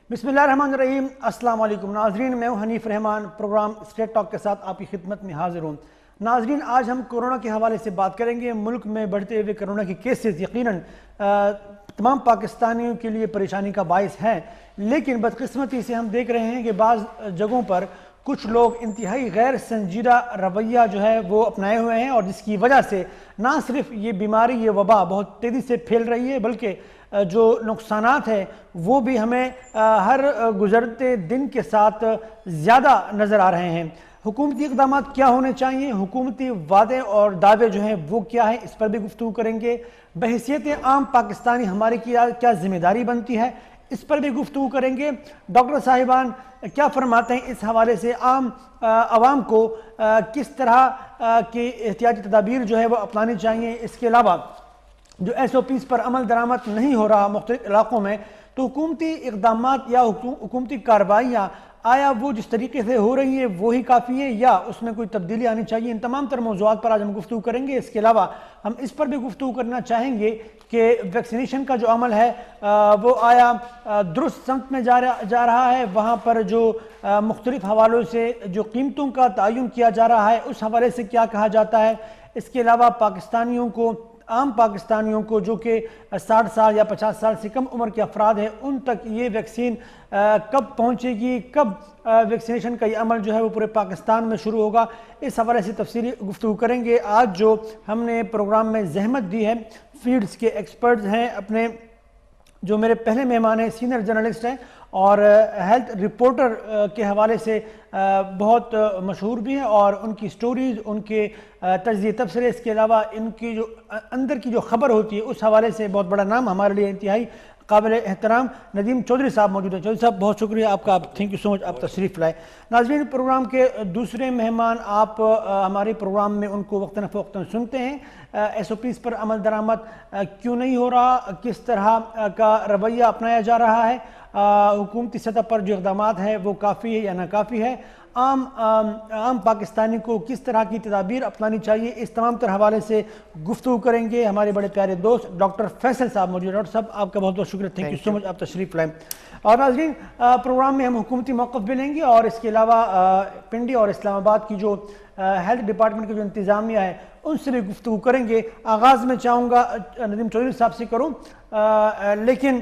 بسم اللہ الرحمن الرحیم۔ السلام علیکم ناظرین، میں ہوں حنیف رحمان، پروگرام اسٹریٹ ٹاک کے ساتھ آپ کی خدمت میں حاضر ہوں۔ ناظرین، آج ہم کورونا کے حوالے سے بات کریں گے۔ ملک میں بڑھتے ہوئے کورونا کے کیسز یقیناً تمام پاکستانیوں کے لیے پریشانی کا باعث ہیں، لیکن بدقسمتی سے ہم دیکھ رہے ہیں کہ بعض جگہوں پر کچھ لوگ انتہائی غیر سنجیدہ رویہ جو ہے وہ اپنائے ہوئے ہیں، اور جس کی وجہ سے نہ صرف یہ بیماری، یہ وبا بہت تیزی سے پھیل رہی ہے، بلکہ جو نقصانات ہیں وہ بھی ہمیں ہر گزرتے دن کے ساتھ زیادہ نظر آ رہے ہیں۔ حکومتی اقدامات کیا ہونے چاہیے، حکومتی وعدے اور دعوے جو ہیں وہ کیا ہیں، اس پر بھی گفتگو کریں گے۔ بحیثیت عام پاکستانی ہماری کیا ذمہ داری بنتی ہے، اس پر بھی گفتگو کریں گے۔ ڈاکٹر صاحبان کیا فرماتے ہیں اس حوالے سے، عام عوام کو کس طرح کی احتیاطی تدابیر جو ہے وہ اپنانی چاہیے۔ اس کے علاوہ جو ایس او پیز پر عمل درآمد نہیں ہو رہا مختلف علاقوں میں، تو حکومتی اقدامات یا حکومتی کارروائیاں آیا وہ جس طریقے سے ہو رہی ہیں وہی کافی ہیں یا اس میں کوئی تبدیلی آنی چاہیے۔ ان تمام تر موضوعات پر آج ہم گفتگو کریں گے۔ اس کے علاوہ ہم اس پر بھی گفتگو کرنا چاہیں گے کہ ویکسینیشن کا جو عمل ہے وہ آیا درست سمت میں جا رہا ہے، وہاں پر جو مختلف حوالوں سے جو قیمتوں کا تعین کیا جا رہا ہے اس حوالے سے کیا کہا جاتا ہے۔ اس کے علاوہ عام پاکستانیوں کو جو کہ 60 سال یا 50 سال سے کم عمر کے افراد ہیں، ان تک یہ ویکسین کب پہنچے گی، کب ویکسینیشن کا یہ عمل جو ہے وہ پورے پاکستان میں شروع ہوگا، اس حوالے سے تفصیلی گفتگو کریں گے۔ آج جو ہم نے پروگرام میں زحمت دی ہے، فیلڈز کے ایکسپرٹز ہیں، اپنے جو میرے پہلے مہمان ہیں سینئر جرنلسٹ ہیں اور ہیلتھ رپورٹر کے حوالے سے بہت مشہور بھی ہیں، اور ان کی سٹوریز، ان کے تجزیے تبصرے، اس کے علاوہ ان کی جو اندر کی جو خبر ہوتی ہے اس حوالے سے بہت بڑا نام، ہمارے لیے انتہائی قابل احترام ندیم چودھری صاحب موجود ہیں۔ چودھری صاحب بہت شکریہ آپ کا، تھینک یو سو مچ، آپ تشریف لائے۔ ناظرین، پروگرام کے دوسرے مہمان آپ ہمارے پروگرام میں ان کو وقتاً فوقتاً سنتے ہیں۔ ایس او پیز پر عمل درآمد کیوں نہیں ہو رہا، کس طرح کا رویہ اپنایا جا رہا ہے، حکومتی سطح پر جو اقدامات ہیں وہ کافی ہے یا ناکافی ہے، عام پاکستانی کو کس طرح کی تدابیر اپنانی چاہیے، اس تمام تر حوالے سے گفتگو کریں گے۔ ہمارے بڑے پیارے دوست ڈاکٹر فیصل صاحب موجود ہیں۔ ڈاکٹر صاحب آپ کا بہت بہت شکریہ، تھینک یو سو مچ، آپ تشریف لائیں۔ اور ناظرین، پروگرام میں ہم حکومتی موقف بھی لیں گے، اور اس کے علاوہ پنڈی اور اسلام آباد کی جو ہیلتھ ڈپارٹمنٹ کی جو انتظامیہ ہے ان سے بھی گفتگو کریں گے۔ آغاز میں چاہوں گا ندیم چودھری صاحب سے کروں، لیکن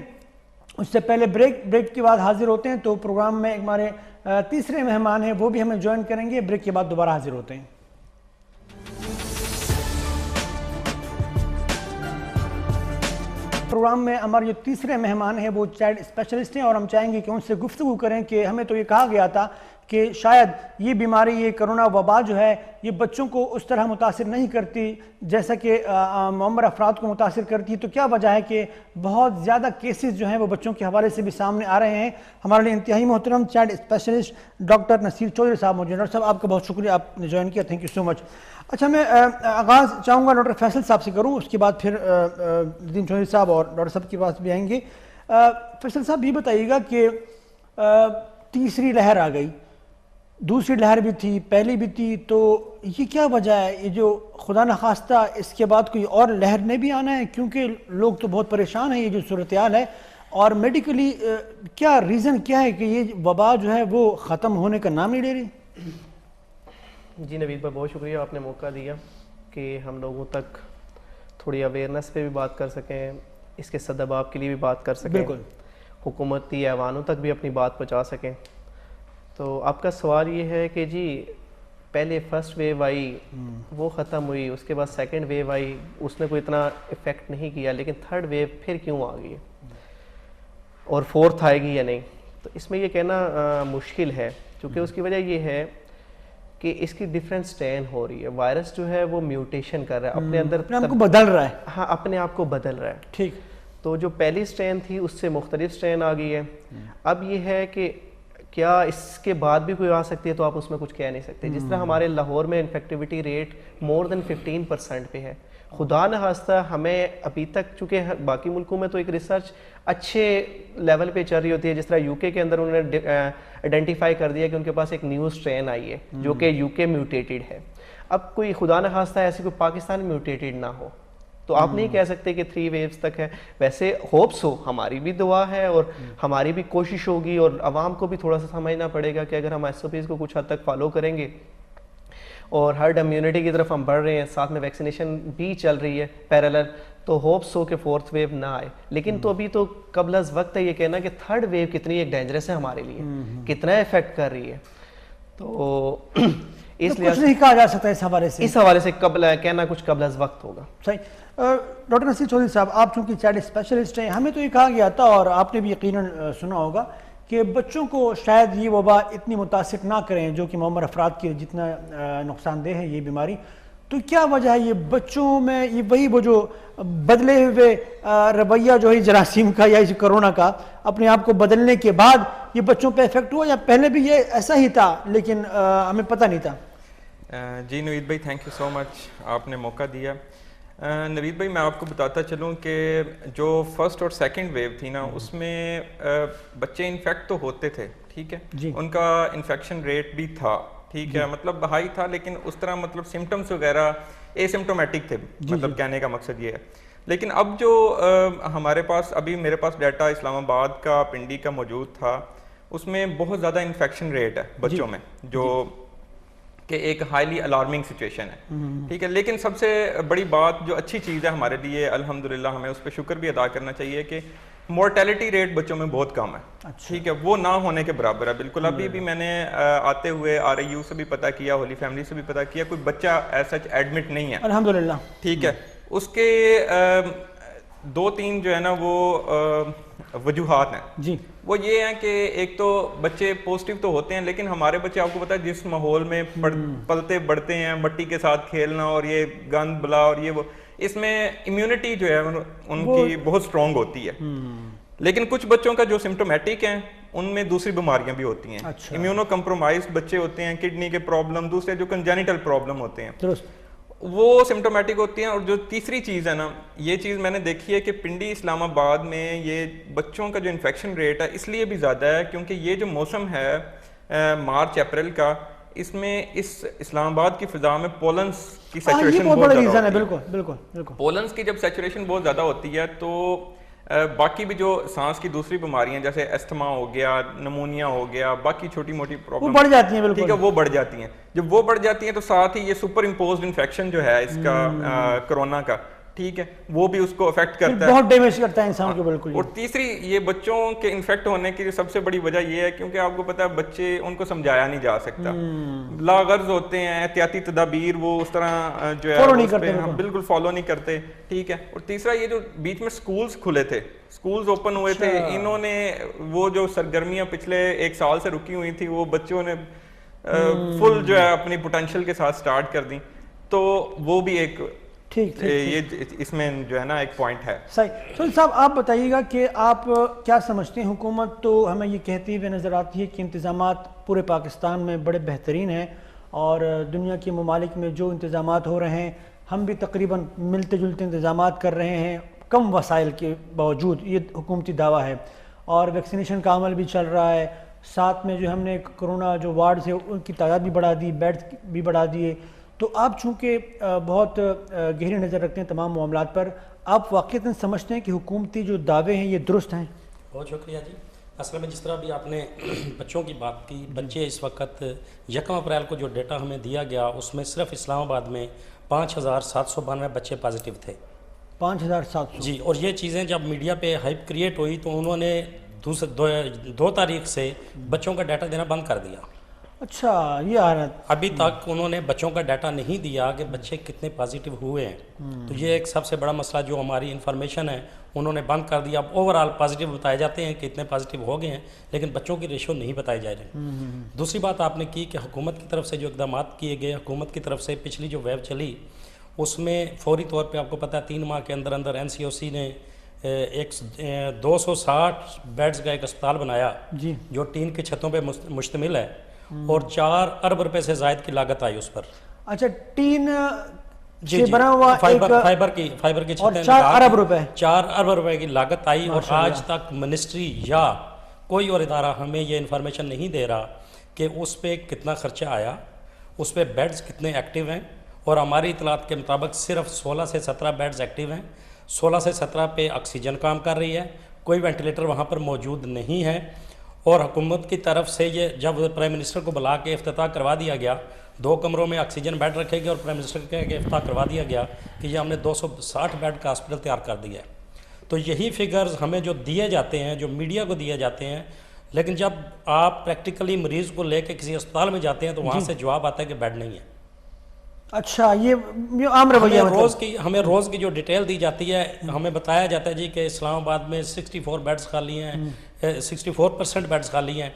اس سے پہلے بریک کے بعد حاضر ہوتے ہیں، تو پروگرام میں ہمارے تیسرے مہمان ہیں وہ بھی ہمیں جوائن کریں گے۔ بریک کے بعد دوبارہ حاضر ہوتے ہیں۔ پروگرام میں ہمارے جو تیسرے مہمان ہیں وہ چائلڈ اسپیشلسٹ ہیں، اور ہم چاہیں گے کہ ان سے گفتگو کریں کہ ہمیں تو یہ کہا گیا تھا کہ شاید یہ بیماری، یہ کرونا وبا جو ہے یہ بچوں کو اس طرح متاثر نہیں کرتی جیسا کہ معمر افراد کو متاثر کرتی ہے، تو کیا وجہ ہے کہ بہت زیادہ کیسز جو ہیں وہ بچوں کے حوالے سے بھی سامنے آ رہے ہیں۔ ہمارے لیے انتہائی محترم child specialist doctor Nasir Chaudhry صاحب موجود ہیں۔ ڈاکٹر صاحب آپ کا بہت شکریہ، آپ نے جوائن کیا، تھینک یو سو مچ۔ اچھا، میں آغاز چاہوں گا ڈاکٹر فیصل صاحب سے کروں، اس کے بعد پھر ندیم چودھری صاحب اور ڈاکٹر صاحب کے پاس بھی آئیں گے۔ فیصل صاحب یہ بتائیے گا کہ تیسری لہر آ گئی، دوسری لہر بھی تھی، پہلی بھی تھی، تو یہ کیا وجہ ہے، یہ جو خدا نخواستہ اس کے بعد کوئی اور لہر نے بھی آنا ہے، کیونکہ لوگ تو بہت پریشان ہیں، یہ جو صورتحال ہے، اور میڈیکلی کیا ریزن کیا ہے کہ یہ وبا جو ہے وہ ختم ہونے کا نام نہیں لے رہی؟ جی نوید بھائی، بہت شکریہ، آپ نے موقع دیا کہ ہم لوگوں تک تھوڑی اویئرنیس پہ بھی بات کر سکیں، اس کے سدباب کے لیے بھی بات کر سکیں، بالکل، حکومتی ایوانوں تک بھی اپنی بات پہنچا سکیں۔ تو آپ کا سوال یہ ہے کہ جی پہلے فرسٹ ویو آئی وہ ختم ہوئی، اس کے بعد سیکنڈ ویو آئی، اس نے کوئی اتنا افیکٹ نہیں کیا، لیکن تھرڈ ویو پھر کیوں آ گئی اور فورتھ آئے گی یا نہیں، تو اس میں یہ کہنا مشکل ہے، کیونکہ اس کی وجہ یہ ہے کہ اس کی ڈیفرنٹ سٹرین ہو رہی ہے، وائرس جو ہے وہ میوٹیشن کر رہا ہے، اپنے اندر اپنے آپ کو بدل رہا ہے۔ ہاں، اپنے آپ کو بدل رہا ہے۔ ٹھیک، تو جو پہلی سٹرین تھی اس سے مختلف سٹرین آ گئی ہے۔ اب یہ ہے کہ کیا اس کے بعد بھی کوئی آ سکتی ہے، تو آپ اس میں کچھ کہہ نہیں سکتے۔ جس طرح ہمارے لاہور میں انفیکٹیوٹی ریٹ مور دین 15% پہ ہے، خدا نخواستہ ہمیں ابھی تک، چونکہ باقی ملکوں میں تو ایک ریسرچ اچھے لیول پہ چل رہی ہوتی ہے، جس طرح یو کے اندر انہوں نے آئیڈینٹیفائی کر دیا کہ ان کے پاس ایک نیو سٹرین آئی ہے جو کہ یو کے میوٹیٹڈ ہے۔ اب کوئی خدا نخواستہ ایسی کوئی پاکستان میوٹیٹڈ نہ ہو، تو آپ نہیں کہہ سکتے کہ 3 ویوز تک ہے. ویسے ہوپس ہو, ہماری بھی دعا ہے اور ہماری بھی کوشش ہوگی, اور عوام کو بھی تھوڑا سا سمجھنا پڑے گا کہ اگر ہم SOPs کو کچھ حد تک فالو کریں گے اور ہرڈ امیونٹی کی طرف ہم بڑھ رہے ہیں, ساتھ میں ویکسینیشن بھی چل رہی ہے پیرالل, تو ہوپس ہو کہ 4th ویو نہ آئے. لیکن تو ابھی تو قبل از وقت ہے یہ کہنا کہ 3rd ویو کتنی ایک ڈینجرس ہے ہمارے لیے, کتنا افیکٹ کر رہی ہے. تو اس لیے کچھ نہیں کہا جا سکتا اس حوالے سے قبل کہنا کچھ قبل از وقت ہوگا. صحیح. ڈاکٹر نصیر چودھری صاحب, آپ چونکہ چائلڈ اسپیشلسٹ ہیں, ہمیں تو یہ کہا گیا تھا اور آپ نے بھی یقیناً سنا ہوگا کہ بچوں کو شاید یہ وبا اتنی متاثر نہ کریں جو کہ معمر افراد کی جتنا نقصان دہ ہے یہ بیماری. تو کیا وجہ ہے یہ بچوں میں یہ وہی وہ جو بدلے ہوئے رویہ جو ہے جراثیم کا یا کرونا کا اپنے آپ کو بدلنے کے بعد یہ بچوں پہ افیکٹ ہوا, یا پہلے بھی یہ ایسا ہی تھا لیکن ہمیں پتہ نہیں تھا؟ جی نوید بھائی, تھینک یو سو مچ, آپ نے موقع دیا. نوید بھائی, میں آپ کو بتاتا چلوں کہ جو 1st اور 2nd ویو تھی نا, اس میں بچے انفیکٹ تو ہوتے تھے, ٹھیک ہے, ان کا انفیکشن ریٹ بھی تھا, ٹھیک ہے, مطلب ہائی تھا, لیکن اس طرح مطلب سمٹمز وغیرہ اے سمٹومیٹک تھے, مطلب کہنے کا مقصد یہ ہے. لیکن اب جو ہمارے پاس ابھی میرے پاس ڈیٹا اسلام آباد کا, پنڈی کا موجود تھا, اس میں بہت زیادہ انفیکشن ریٹ ہے بچوں میں, جو کہ ایک ہائیلی الارمنگ سچویشن ہے, ٹھیک ہے. لیکن سب سے بڑی بات جو اچھی چیز ہے ہمارے لیے, الحمدللہ ہمیں اس پہ شکر بھی ادا کرنا چاہیے کہ مورٹیلٹی ریٹ بچوں میں بہت کم ہے, ٹھیک ہے, وہ نہ ہونے کے برابر ہے بالکل. ابھی بھی میں نے آتے ہوئے RIU سے بھی پتہ کیا, ہولی فیملی سے بھی پتہ کیا, کوئی بچہ ایسا ایڈمٹ نہیں ہے, الحمدللہ, ٹھیک ہے. اس کے 2-3 جو ہے نا وہ وجوہات ہیں جی. وہ یہ ہیں کہ ایک تو بچے پازیٹیو تو ہوتے ہیں, لیکن ہمارے بچے آپ کو پتا ہے جس ماحول میں پلتے بڑھتے ہیں, مٹی کے ساتھ کھیلنا اور یہ گند بلا اور یہ وہ, اس میں امیونٹی جو ہے ان کی بہت سٹرونگ ہوتی ہے. لیکن کچھ بچوں کا جو سمٹومیٹک ہیں ان میں دوسری بیماریاں بھی ہوتی ہیں, امیونو کمپرومائز بچے ہوتے ہیں, کڈنی کے پرابلم, دوسرے جو کنجینیٹل پرابلم ہوتے ہیں وہ سمٹومیٹک ہوتی ہیں. اور جو تیسری چیز ہے نا, یہ چیز میں نے دیکھی ہے کہ پنڈی اسلام آباد میں یہ بچوں کا جو انفیکشن ریٹ ہے اس لیے بھی زیادہ ہے کیونکہ یہ جو موسم ہے مارچ اپریل کا, اس میں اس اسلام آباد کی فضا میں پولنس کی سیچوریشن بہت زیادہ ہوتی ہے. بالکل پولنس کی جب سیچوریشن بہت زیادہ ہوتی ہے تو باقی بھی جو سانس کی دوسری بیماریاں جیسے استھما ہو گیا, نمونیا ہو گیا, باقی چھوٹی موٹی پرابلم بڑھ جاتی ہیں, ٹھیک ہے, وہ بڑھ جاتی ہیں. جب وہ بڑھ جاتی ہیں تو ساتھ ہی یہ سپر امپوزڈ انفیکشن جو ہے اس کا کرونا کا, ٹھیک ہے, وہ بھی اس کو افیکٹ کرتا ہے, بہت ڈیمیج کرتا ہے انسان کو. بالکل. اور تیسری یہ بچوں کے انفیکٹ ہونے کی سب سے بڑی وجہ یہ ہے کیونکہ آپ کو پتا ہے بچے ان کو سمجھایا نہیں جا سکتا, لاغرض ہوتے ہیں, احتیاطی تدابیر وہ اس طرح جو ہے بالکل فالو نہیں کرتے, ٹھیک ہے. اور تیسرا یہ جو بیچ میں سکولز کھلے تھے, سکولز اوپن ہوئے تھے, انہوں نے وہ جو سرگرمیاں پچھلے 1 سال سے رکی ہوئی تھی وہ بچوں نے فل جو ہے اپنی پوٹینشیل کے ساتھ سٹارٹ کر دی, تو وہ بھی ایک یہ اس میں جو ہے نا ایک پوائنٹ ہے. صحیح. سہیل صاحب, آپ بتائیے گا کہ آپ کیا سمجھتے ہیں, حکومت تو ہمیں یہ کہتی ہوئے نظر آتی ہے کہ انتظامات پورے پاکستان میں بڑے بہترین ہیں اور دنیا کے ممالک میں جو انتظامات ہو رہے ہیں ہم بھی تقریباً ملتے جلتے انتظامات کر رہے ہیں کم وسائل کے باوجود, یہ حکومتی دعویٰ ہے, اور ویکسینیشن کا عمل بھی چل رہا ہے, ساتھ میں جو ہم نے کرونا جو وارڈز ہے ان کی تعداد بھی بڑھا دی, بیڈ بھی بڑھا دیے. تو آپ چونکہ بہت گہری نظر رکھتے ہیں تمام معاملات پر, آپ واقعتاً سمجھتے ہیں کہ حکومتی جو دعوے ہیں یہ درست ہیں؟ بہت شکریہ جی. اصل میں جس طرح بھی آپ نے بچوں کی بات کی, بچے اس وقت 1 اپریل کو جو ڈیٹا ہمیں دیا گیا اس میں صرف اسلام آباد میں 5792 بچے پازیٹیو تھے. 5700 جی. اور یہ چیزیں جب میڈیا پہ ہائپ کریٹ ہوئی تو انہوں نے 2 تاریخ سے بچوں کا ڈیٹا دینا بند کر دیا. اچھا, یہ حالت ابھی تک انہوں نے بچوں کا ڈیٹا نہیں دیا کہ بچے کتنے پازیٹیو ہوئے ہیں. تو یہ ایک سب سے بڑا مسئلہ جو ہماری انفارمیشن ہے انہوں نے بند کر دیا. اب اوورآل پازیٹیو بتائے جاتے ہیں کہ اتنے پازیٹیو ہو گئے ہیں, لیکن بچوں کی ریشو نہیں بتائی جا رہی. دوسری بات آپ نے کی کہ حکومت کی طرف سے جو اقدامات کیے گئے, حکومت کی طرف سے پچھلی جو ویو چلی اس میں فوری طور پہ آپ کو پتہ ہے 3 ماہ کے اندر اندر NCOC نے 260 بیڈز کا ایک اسپتال بنایا جو ٹین کی چھتوں پہ مشتمل ہے, اور 4 ارب روپے سے زائد کی لاگت آئی اس پر. اچھا, ٹین سے بنا ہوا فائبر کی چھتیں, 4 ارب روپے 4 ارب روپے کی لاگت آئی. اور آج تک منسٹری یا کوئی اور ادارہ ہمیں یہ انفارمیشن نہیں دے رہا کہ اس پہ کتنا خرچہ آیا, اس پہ بیڈز کتنے ایکٹیو ہیں اور ہماری اطلاعات کے مطابق صرف 16 سے 17 بیڈز ایکٹیو ہیں. 16 سے 17 پہ آکسیجن کام کر رہی ہے, کوئی وینٹیلیٹر وہاں پر موجود نہیں ہے. اور حکومت کی طرف سے یہ جب پرائم منسٹر کو بلا کے افتتاح کروا دیا گیا, 2 کمروں میں آکسیجن بیڈ رکھے گئے اور پرائم منسٹر کے افتتاح کروا دیا گیا کہ یہ ہم نے 260 بیڈ کا ہاسپٹل تیار کر دیا ہے. تو یہی فگرز ہمیں جو دیے جاتے ہیں, جو میڈیا کو دیے جاتے ہیں, لیکن جب آپ پریکٹیکلی مریض کو لے کے کسی اسپتال میں جاتے ہیں تو وہاں سے جواب آتا ہے کہ بیڈ نہیں ہے. اچھا, یہ عام رویہ ہمیں روز کی جو ڈیٹیل دی جاتی ہے, ہمیں بتایا جاتا ہے جی کہ اسلام آباد میں 64 بیڈز خالی ہیں, 64% بیڈز خالی ہیں,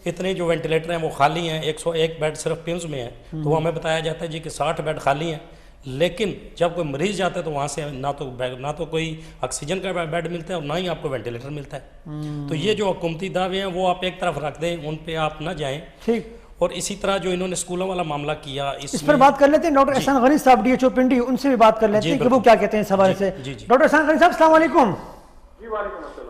اتنے جو وینٹیلیٹر ہیں وہ خالی ہیں, 101 بیڈ صرف پیمز میں ہیں. تو ہمیں بتایا جاتا ہے جی کہ 60 بیڈ خالی ہیں. لیکن جب کوئی مریض جاتا ہے تو وہاں سے نہ تو کوئی آکسیجن کا بیڈ ملتا ہے اور نہ ہی آپ کو وینٹیلیٹر ملتا ہے. تو یہ جو حکومتی دعوے ہیں وہ آپ ایک طرف رکھ دیں, ان پہ آپ نہ جائیں. ٹھیک. اور اسی طرح جو انہوں نے اسکولوں والا معاملہ کیا, اس پر بات کر لیتے ہیں. ڈاکٹر احسان غنی صاحب ڈی ایچ او پنڈی, ان سے بھی بات کر لیتے ہیں کہ وہ کیا کہتے ہیں اس حوالے سے. ڈاکٹر احسان غنی صاحب السلام علیکم.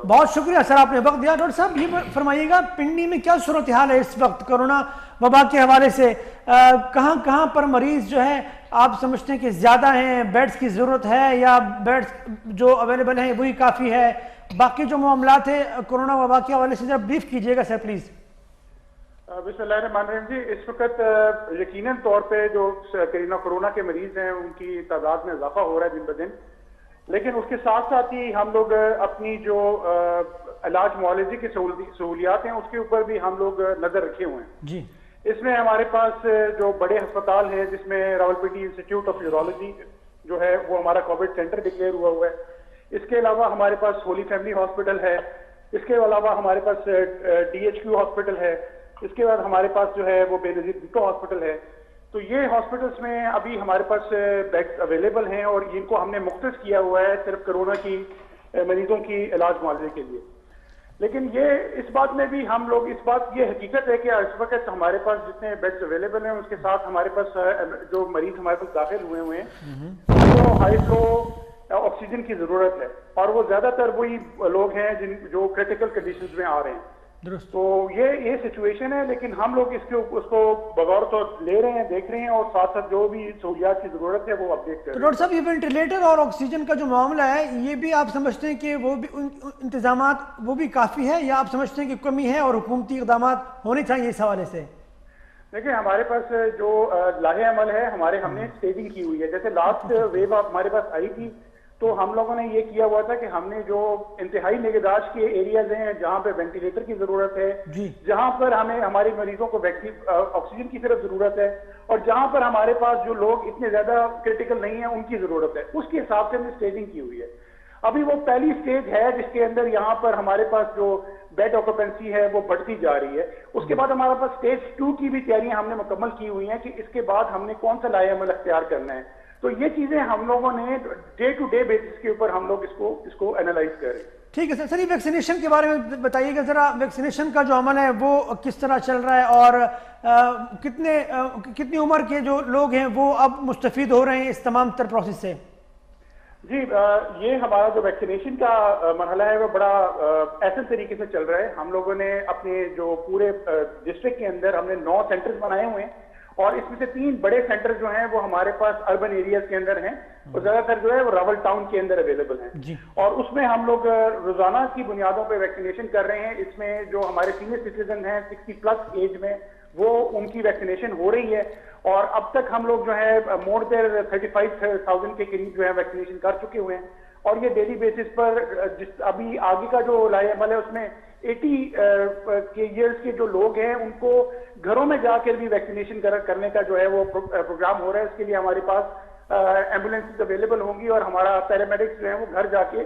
بہت شکریہ سر, آپ نے وقت دیا. ڈاکٹر صاحب یہ فرمائیے گا پنڈی میں کیا صورتحال ہے اس وقت کرونا وبا کے حوالے سے؟ کہاں کہاں پر مریض جو ہے آپ سمجھتے ہیں کہ زیادہ ہیں, بیڈز کی ضرورت ہے یا بیڈز جو اویلیبل ہیں وہی کافی ہے؟ باقی جو معاملات ہیں کرونا وبا کے حوالے سے ذرا بریف کیجیے گا سر پلیز. بسم اللہ الرحمن الرحیم. جی اس وقت یقیناً طور پہ جو کرونا کے مریض ہیں ان کی تعداد میں اضافہ ہو رہا ہے دن بدن, لیکن اس کے ساتھ ساتھ ہی ہم لوگ اپنی جو علاج معالجے کی سہولیات ہیں اس کے اوپر بھی ہم لوگ نظر رکھے ہوئے ہیں. جی اس میں ہمارے پاس جو بڑے ہسپتال ہیں جس میں راولپنڈی انسٹیٹیوٹ آف یورولوجی جو ہے وہ ہمارا کووڈ سینٹر ڈکلیئر ہوا ہے. اس کے علاوہ ہمارے پاس ہولی فیملی ہاسپٹل ہے. اس کے علاوہ ہمارے پاس ڈی ایچ کیو ہاسپٹل ہے. اس کے بعد ہمارے پاس جو ہے وہ بے نظیر بھٹو ہاسپٹل ہے. تو یہ ہاسپٹلس میں ابھی ہمارے پاس بیڈز اویلیبل ہیں اور ان کو ہم نے مختص کیا ہوا ہے صرف کرونا کی مریضوں کی علاج معالجے کے لیے. لیکن یہ اس بات میں بھی ہم لوگ اس بات یہ حقیقت ہے کہ اس وقت ہمارے پاس جتنے بیڈز اویلیبل ہیں اس کے ساتھ ہمارے پاس جو مریض ہمارے پاس داخل ہوئے ہیں وہ ہائی فلو آکسیجن کی ضرورت ہے اور وہ زیادہ تر وہی لوگ ہیں جو کریٹیکل کنڈیشنز میں آ رہے ہیں. تو یہ سچویشن ہے, لیکن ہم لوگ اس کو بغور تو لے رہے ہیں, دیکھ رہے ہیں اور ساتھ ساتھ جو بھی سہولیات کی ضرورت ہے وہ اپڈیٹ کر رہے ہیں. ڈاکٹر صاحب یہ وینٹیلیٹر اور آکسیجن کا جو معاملہ ہے یہ بھی آپ سمجھتے ہیں کہ وہ بھی انتظامات وہ بھی کافی ہے یا آپ سمجھتے ہیں کہ کمی ہے اور حکومتی اقدامات ہونے چاہیے اس حوالے سے؟ دیکھیں ہمارے پاس جو لاہ عمل ہے ہم نے اسٹیجنگ کی ہوئی ہے. جیسے لاسٹ ویو ہمارے پاس آئی تھی تو ہم لوگوں نے یہ کیا ہوا تھا کہ ہم نے جو انتہائی نگہداشت کے ایریاز ہیں جہاں پہ وینٹیلیٹر کی ضرورت ہے, جہاں پر ہمیں ہمارے مریضوں کو آکسیجن کی صرف ضرورت ہے اور جہاں پر ہمارے پاس جو لوگ اتنے زیادہ کریٹیکل نہیں ہیں ان کی ضرورت ہے, اس کے حساب سے ہم نے اسٹیجنگ کی ہوئی ہے. ابھی وہ پہلی سٹیج ہے جس کے اندر یہاں پر ہمارے پاس جو بیڈ آکوپینسی ہے وہ بڑھتی جا رہی ہے. اس کے بعد ہمارے پاس سٹیج 2 کی بھی تیاریاں ہم نے مکمل کی ہوئی ہیں کہ اس کے بعد ہم نے کون سا لائحہ عمل اختیار کرنا ہے. تو یہ چیزیں ہم لوگوں نے ڈے ٹو ڈے بیسس کے اوپر ہم لوگ اس کو انالائز کر رہے ہیں. ٹھیک ہے سر. سر یہ ویکسینیشن کے بارے میں بتائیے گا ذرا, ویکسینیشن کا جو عمل ہے وہ کس طرح چل رہا ہے اور کتنی عمر کے جو لوگ ہیں وہ اب مستفید ہو رہے ہیں اس تمام تر پروسیس سے؟ جی یہ ہمارا جو ویکسینیشن کا مرحلہ ہے وہ بڑا ایسے طریقے سے چل رہا ہے. ہم لوگوں نے اپنے جو پورے ڈسٹرکٹ کے اندر ہم نے 9 سینٹرز بنائے ہوئے ہیں اور اس میں سے 3 بڑے سینٹر جو ہیں وہ ہمارے پاس اربن ایریاز کے اندر ہیں اور زیادہ تر جو ہے وہ راول ٹاؤن کے اندر اویلیبل ہیں. اور اس میں ہم لوگ روزانہ کی بنیادوں پہ ویکسینیشن کر رہے ہیں. اس میں جو ہمارے سینئر سٹیزن ہیں 60+ ایج میں وہ ان کی ویکسینیشن ہو رہی ہے اور اب تک ہم لوگ جو ہے مور دین 35,000 کے قریب جو ہے ویکسینیشن کر چکے ہوئے ہیں. اور یہ ڈیلی بیسس پر ابھی آگے کا جو لائحہ عمل ہے اس میں 80 کے ایئرس کے جو لوگ ہیں ان کو گھروں میں جا کر بھی ویکسینیشن کرنے کا جو ہے وہ پروگرام ہو رہا ہے. اس کے لیے ہمارے پاس ایمبولینسز اویلیبل ہوں گی اور ہمارا پیرامیڈکس جو ہیں وہ گھر جا کے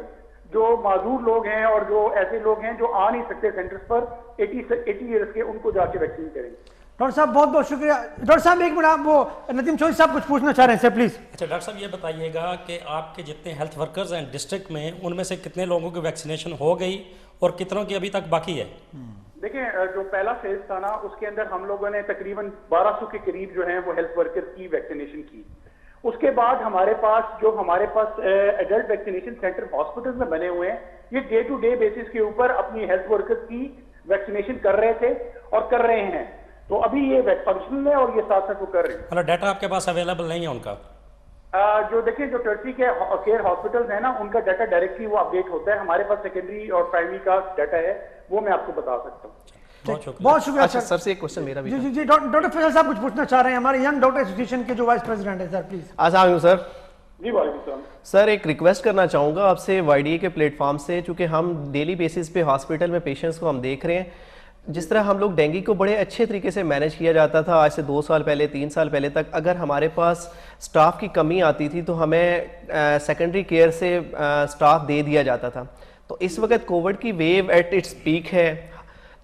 جو معذور لوگ ہیں اور جو ایسے لوگ ہیں جو آ نہیں سکتے سینٹرز پر 80 ایئرس کے ان کو جا کے ویکسین کریں گے. ڈاکٹر صاحب بہت بہت شکریہ. ڈاکٹر صاحب ایک منٹ, وہ ندیم چودھری صاحب کچھ پوچھنا چاہ رہے ہیں سر پلیز. اچھا ڈاکٹر صاحب یہ بتائیے گا کہ آپ کے جتنے ہیلتھ ورکرز ہیں ڈسٹرکٹ میں ان میں سے کتنے لوگوں کی ویکسینیشن ہو گئی اور کتنوں کی ابھی تک باقی ہے؟ دیکھیں جو پہلا فیز تھا نا اس کے اندر ہم لوگوں نے تقریباً 1200 کے قریب جو ہیں وہ ہیلتھ ورکر کی ویکسینیشن کی. اس کے بعد ہمارے پاس ایڈلٹ ویکسینیشن سینٹر ہاسپٹل میں بنے ہوئے ہیں. یہ ڈے ٹو ڈے بیسس کے اوپر اپنی ہیلتھ ورکر کی ویکسینیشن کر رہے تھے اور کر رہے ہیں. تو ابھی یہ فنکشنل ہے اور یہ ساتھ ساتھ وہ کر رہے ہیں. مطلب ڈیٹا آپ کے پاس اویلیبل نہیں ہے ان کا؟ جو دیکھیں جو ٹرسی کے کیئر ہاسپٹلز ہیں نا ان کا ڈیٹا ڈائریکٹلی وہ اپڈیٹ ہوتا ہے. ہمارے پاس سیکنڈری اور پرائمری کا ڈیٹا ہے, وہ میں آپ کو بتا سکتا ہوں. بہت شکریہ اچھا سر سے ایک کوشچن میرا بھی جی جی جی ڈاکٹر فیصل صاحب کچھ پوچھنا چاہ رہے ہیں, ہمارے ینگ ڈاکٹر ایسوسیشن کے جو وائس پریزیڈنٹ ہیں سر, پلیز. السلام علیکم سر. جی وعلیکم السلام. سر ایک ریکویسٹ کرنا چاہوں گا آپ سے وائی ڈی اے کے پلیٹ فارم سے, چونکہ ہم ڈیلی بیسس پہ ہاسپٹل میں پیشنٹس کو ہم دیکھ رہے ہیں, جس طرح ہم لوگ ڈینگی کو بڑے اچھے طریقے سے مینیج کیا جاتا تھا آج سے 2 سال پہلے 3 سال پہلے تک, اگر ہمارے پاس سٹاف کی کمی آتی تھی تو ہمیں سیکنڈری کیئر سے سٹاف دے دیا جاتا تھا. تو اس وقت کووڈ کی ویو ایٹ اٹس پیک ہے,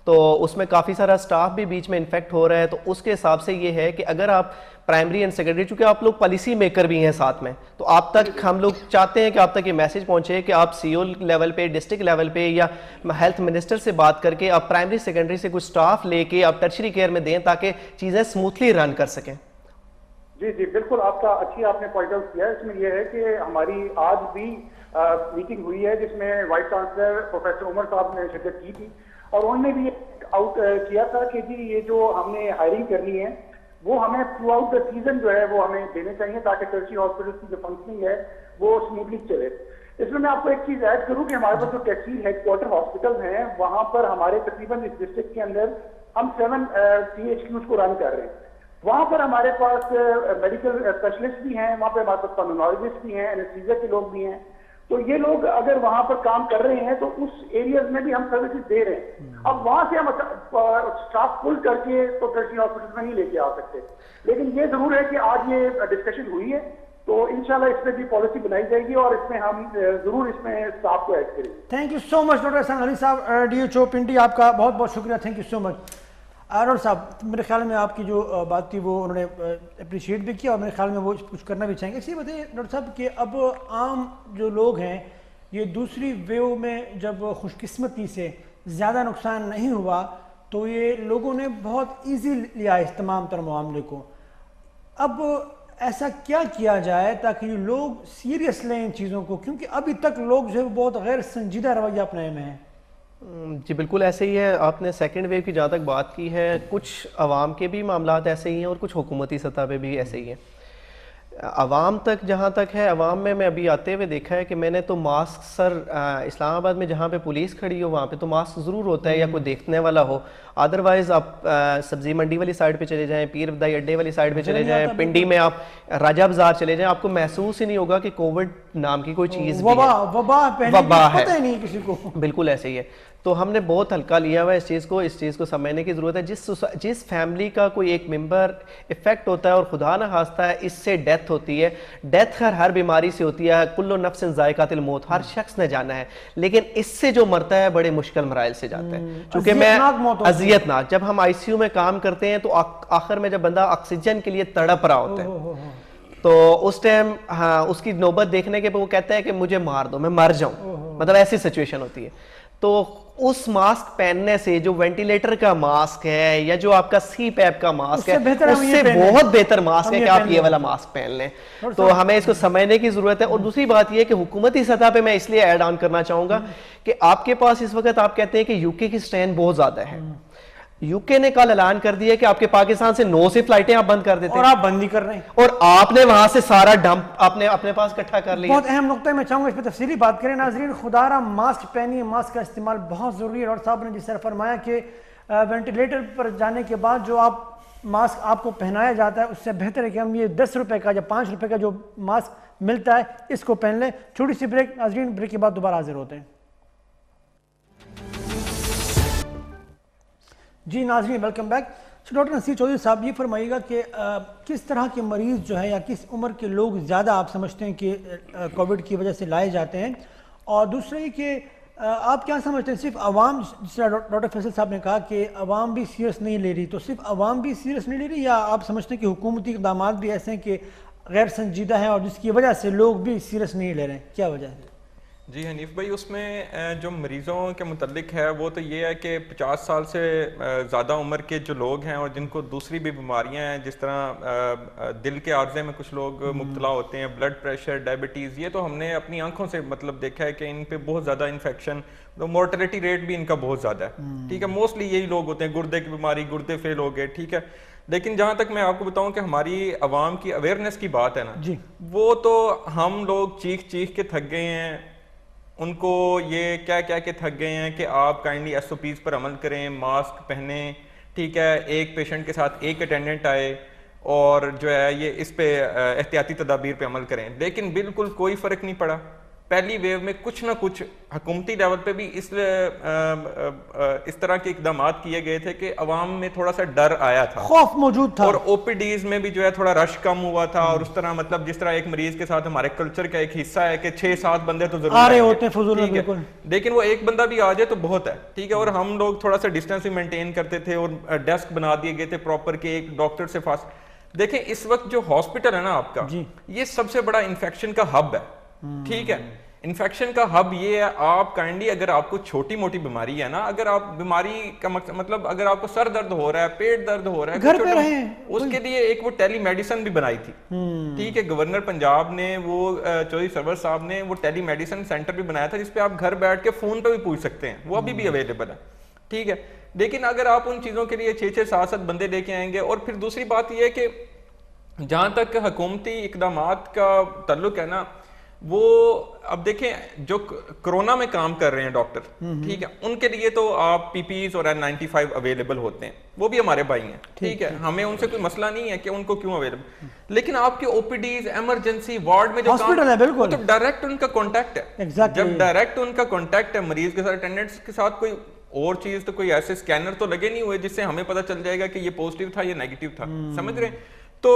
تو اس میں کافی سارا سٹاف بھی بیچ میں انفیکٹ ہو رہا ہے. تو اس کے حساب سے یہ ہے کہ اگر آپ پرائمری اینڈ سیکنڈری, چونکہ آپ لوگ پالیسی میکر بھی ہیں ساتھ میں, تو آپ تک ہم لوگ چاہتے ہیں کہ آپ تک یہ میسج پہنچے کہ آپ سی او لیول پہ, ڈسٹرکٹ لیول پہ یا ہیلتھ منسٹر سے بات کر کے آپ پرائمری سیکنڈری سے کچھ سٹاف لے کے آپ ٹرشری کیئر میں دیں تاکہ چیزیں اسموتھلی رن کر سکیں. جی جی بالکل, آپ کا اچھی آپ نے پوائنٹ آؤٹ کیا. اس میں یہ ہے کہ ہماری آج بھی میٹنگ ہوئی ہے جس میں وائس چانسلر پروفیسر عمر صاحب نے شرکت کی تھی, اور انہوں نے بھی آؤٹ کیا تھا کہ جی یہ جو ہم نے ہائرنگ کرنی ہے وہ ہمیں تھرو آؤٹ دا سیزن جو ہے وہ ہمیں دینے چاہیے تاکہ ٹرشری ہاسپٹل کی جو فنکشننگ ہے وہ اسموتھلی چلے. اس میں آپ کو ایک چیز ایڈ کروں کہ ہمارے پاس جو تحصیل ہیڈ کوارٹر ہاسپٹل ہیں وہاں پر ہمارے تقریباً اس ڈسٹرکٹ کے اندر ہم 7 CHQs کو رن کر رہے ہیں. وہاں پر ہمارے پاس میڈیکل اسپیشلسٹ بھی ہیں, وہاں پہ ہمارے پاس پلمونالوجسٹ بھی ہیں, اینستھیزیا کے لوگ بھی ہیں. تو یہ لوگ اگر وہاں پر کام کر رہے ہیں تو اس ایریاز میں بھی ہم سروسز دے رہے ہیں. اب وہاں سے ہم اسٹاف فل کر کے تو ٹرشری ہاسپٹل میں نہیں لے کے آ سکتے, لیکن یہ ضرور ہے کہ آج یہ ڈسکشن ہوئی ہے تو انشاءاللہ اس پہ بھی پالیسی بنائی جائے گی اور اس میں ہم ضرور اس میں اسٹاف کو ایڈ کریں گے. Thank you so much doctor Ehsan Ali Sahab, D H O Pindi, آپ کا بہت بہت شکریہ, thank you so much. Doctor صاحب میرے خیال میں آپ کی جو بات تھی وہ انہوں نے اپریشیٹ بھی کیا اور میرے خیال میں وہ کچھ کرنا بھی چاہیں گے. اسی بتائیے ڈاکٹر صاحب کہ اب عام جو لوگ ہیں یہ دوسری ویو میں جب خوش قسمتی سے زیادہ نقصان نہیں ہوا تو یہ لوگوں نے بہت ایزی لیا اس تمام تر معاملے کو. اب ایسا کیا کیا جائے تاکہ لوگ سیریس لیں ان چیزوں کو, کیونکہ ابھی تک لوگ جو ہے بہت غیر سنجیدہ رویہ اپنائے میں ہیں. جی بالکل ایسے ہی ہے. آپ نے سیکنڈ ویو کی جہاں تک بات کی ہے, کچھ عوام کے بھی معاملات ایسے ہی ہیں اور کچھ حکومتی سطح پہ بھی ایسے ہی ہیں. عوام تک جہاں تک ہے, عوام میں آتے ہوئے دیکھا ہے کہ میں نے تو ماسک, سر اسلام آباد میں جہاں پہ پولیس کھڑی ہو وہاں پہ تو ماسک ضرور ہوتا ہے یا کوئی دیکھنے والا ہو. ادروائز آپ سبزی منڈی والی سائڈ پہ چلے جائیں, پیر بدائی اڈے والی سائڈ پہ چلے جائیں, پنڈی میں آپ راجہ بازار چلے جائیں, آپ کو محسوس ہی نہیں ہوگا کہ کووڈ نام کی کوئی چیز بھی ہے, وبا ہے. پتہ ہی نہیں کسی کو. بالکل ایسے ہی ہے. تو ہم نے بہت ہلکا لیا ہوا ہے اس چیز کو سمجھنے کی ضرورت ہے. جس فیملی کا کوئی ایک ممبر افیکٹ ہوتا ہے اور خدا نہ خواستہ ہے اس سے ڈیتھ ہوتی ہے, ڈیتھ ہر بیماری سے ہوتی ہے, کل نفس ذائقۃ الموت, ہر شخص نے جانا ہے, لیکن اس سے جو مرتا ہے بڑے مشکل مراحل سے جاتا ہے. چونکہ میں اذیت ناک, جب ہم ICU میں کام کرتے ہیں تو آخر میں جب بندہ آکسیجن کے لیے تڑپ رہا ہوتا ہے تو اس ٹائم اس کی نوبت دیکھنے کے وہ کہتا ہے کہ مجھے مار دو, میں مر جاؤں, مطلب ایسی سچویشن ہوتی ہے. تو اس ماسک پہننے سے, جو وینٹیلیٹر کا ماسک ہے یا جو آپ کا سی پیپ کا ماسک ہے, اس سے بہت بہتر ماسک ہے کہ آپ یہ والا ماسک پہن لیں. تو ہمیں اس کو سمجھنے کی ضرورت ہے. اور دوسری بات یہ کہ حکومتی سطح پہ میں اس لیے ایڈ آن کرنا چاہوں گا کہ آپ کے پاس اس وقت آپ کہتے ہیں کہ UK کی سٹرین بہت زیادہ ہے. UK نے کل اعلان کر دیا کہ آپ کے پاکستان سے 9 سے فلائٹیں آپ بند کر دیتے ہیں, اور آپ بند نہیں کر رہے ہیں, اور آپ نے وہاں سے سارا ڈمپ آپ نے اپنے پاس اکٹھا کر لیا. بہت اہم نقطہ میں چاہوں گا اس پہ تفصیلی بات کریں. ناظرین خدا را ماسک پہنیے, ماسک کا استعمال بہت ضروری ہے. ڈاکٹر صاحب نے جس طرح فرمایا کہ وینٹیلیٹر پر جانے کے بعد جو ماسک آپ کو پہنایا جاتا ہے اس سے بہتر ہے کہ ہم یہ 10 روپے کا یا 5 روپے کا جو ماسک ملتا ہے اس کو پہن لیں. چھوٹی سی بریک. ناظرین بریک کے بعد دوبارہ حاضر ہوتے ہیں. جی ناظرین welcome back. Doctor Nasir Chaudhry صاحب یہ فرمائیے گا کہ کس طرح کے مریض جو ہے یا کس عمر کے لوگ زیادہ آپ سمجھتے ہیں کہ کووڈ کی وجہ سے لائے جاتے ہیں, اور دوسرا یہ کہ آپ کیا سمجھتے ہیں صرف عوام, جس طرح ڈاکٹر فیصل صاحب نے کہا کہ عوام بھی سیریس نہیں لے رہی, تو صرف عوام بھی سیریس نہیں لے رہی یا آپ سمجھتے ہیں کہ حکومتی اقدامات بھی ایسے ہیں کہ غیر سنجیدہ ہیں اور جس کی وجہ سے لوگ بھی سیریس نہیں لے رہے ہیں, کیا وجہ ہے؟ جی حنیف بھائی, اس میں جو مریضوں کے متعلق ہے وہ تو یہ ہے کہ 50 سال سے زیادہ عمر کے جو لوگ ہیں اور جن کو دوسری بھی بیماریاں ہیں, جس طرح دل کے عارضے میں کچھ لوگ مبتلا ہوتے ہیں, بلڈ پریشر, ڈائبٹیز, یہ تو ہم نے اپنی آنکھوں سے مطلب دیکھا ہے کہ ان پہ بہت زیادہ انفیکشن, مورٹیلٹی ریٹ بھی ان کا بہت زیادہ ہے. ٹھیک ہے, موسٹلی یہی لوگ ہوتے ہیں, گردے کی بیماری, گردے فیل ہو گئے. ٹھیک ہے, لیکن جہاں تک میں آپ کو بتاؤں کہ ہماری عوام کی اویئرنیس کی بات ہے نا جی وہ تو ہم لوگ چیخ چیخ کے تھک گئے ہیں، ان کو یہ کیا کیا کے تھک گئے ہیں کہ آپ کائنڈلی ایس او پیز پر عمل کریں، ماسک پہنیں، ٹھیک ہے، ایک پیشنٹ کے ساتھ ایک اٹینڈنٹ آئے اور جو ہے یہ اس پہ احتیاطی تدابیر پہ عمل کریں، لیکن بالکل کوئی فرق نہیں پڑا۔ پہلی ویو میں کچھ نہ کچھ حکومتی لیول پہ بھی اس طرح کے اقدامات کیے گئے تھے کہ عوام میں تھوڑا سا ڈر آیا تھا، خوف موجود تھا، اور او پی ڈیز میں بھی جو ہے تھوڑا رش کم ہوا تھا، اور اس طرح مطلب جس طرح ایک مریض کے ساتھ ہمارے کلچر کا ایک حصہ ہے کہ 6-7 بندے تو ضرور آ رہے آئیں گے، ہوتے ہیں فضول میں، ٹھیک ہے، بالکل، لیکن وہ ایک بندہ بھی آ جائے تو بہت ہے، ٹھیک ہے، اور ہم لوگ تھوڑا سا ڈسٹینس بھی مینٹین کرتے تھے اور ڈیسک بنا دیے گئے تھے پراپر کہ ایک ڈاکٹر سے دیکھیں اس وقت جو ہاسپٹل ہے نا آپ کا، یہ سب سے بڑا انفیکشن کا ہب ہے، ٹھیک ہے، انفیکشن کا ہب یہ ہے، آپ کائنڈلی اگر آپ کو چھوٹی موٹی بیماری ہے نا، اگر آپ بیماری کا مطلب اگر آپ کو سر درد ہو رہا ہے، پیٹ درد ہو رہا ہے، گھر پہ رہیں، اس کے لیے ایک وہ ٹیلی میڈیسن بھی بنائی تھی، ٹھیک ہے، گورنر پنجاب نے وہ چودھری سرور صاحب نے وہ ٹیلی میڈیسن سینٹر بھی بنایا تھا جس پہ آپ گھر بیٹھ کے فون پہ بھی پوچھ سکتے ہیں، وہ ابھی بھی اویلیبل ہے، ٹھیک ہے، لیکن اگر آپ ان چیزوں کے لیے 6-7 بندے لے کے آئیں گے، اور پھر دوسری بات یہ ہے کہ جہاں تک حکومتی اقدامات کا تعلق ہے نا، وہ اب دیکھیں جو کرونا میں کام کر رہے ہیں ڈاکٹر، ٹھیک ہے، ان کے لیے تو آپ پی پیز اور N95 اویلیبل ہوتے ہیں، وہ بھی ہمارے بھائی ہیں، ٹھیک ہے، ہمیں ان سے کوئی مسئلہ نہیں ہے کہ ان کو کیوں اویلیبل، لیکن آپ کے او پی ڈیز ایمرجنسی وارڈ میں جو ہاسپٹل ہے، بالکل، تو ڈائریکٹ ان کا کانٹیکٹ ہے، جب ڈائریکٹ ان کا کانٹیکٹ ہے مریض کے ساتھ، اٹینڈنٹس کے ساتھ، کوئی اور چیز تو کوئی ایسے اسکینر تو لگے نہیں ہوئے جس سے ہمیں پتہ چل جائے گا کہ یہ پوزیٹیو تھا یا نیگیٹو تھا، سمجھ رہے ہیں، تو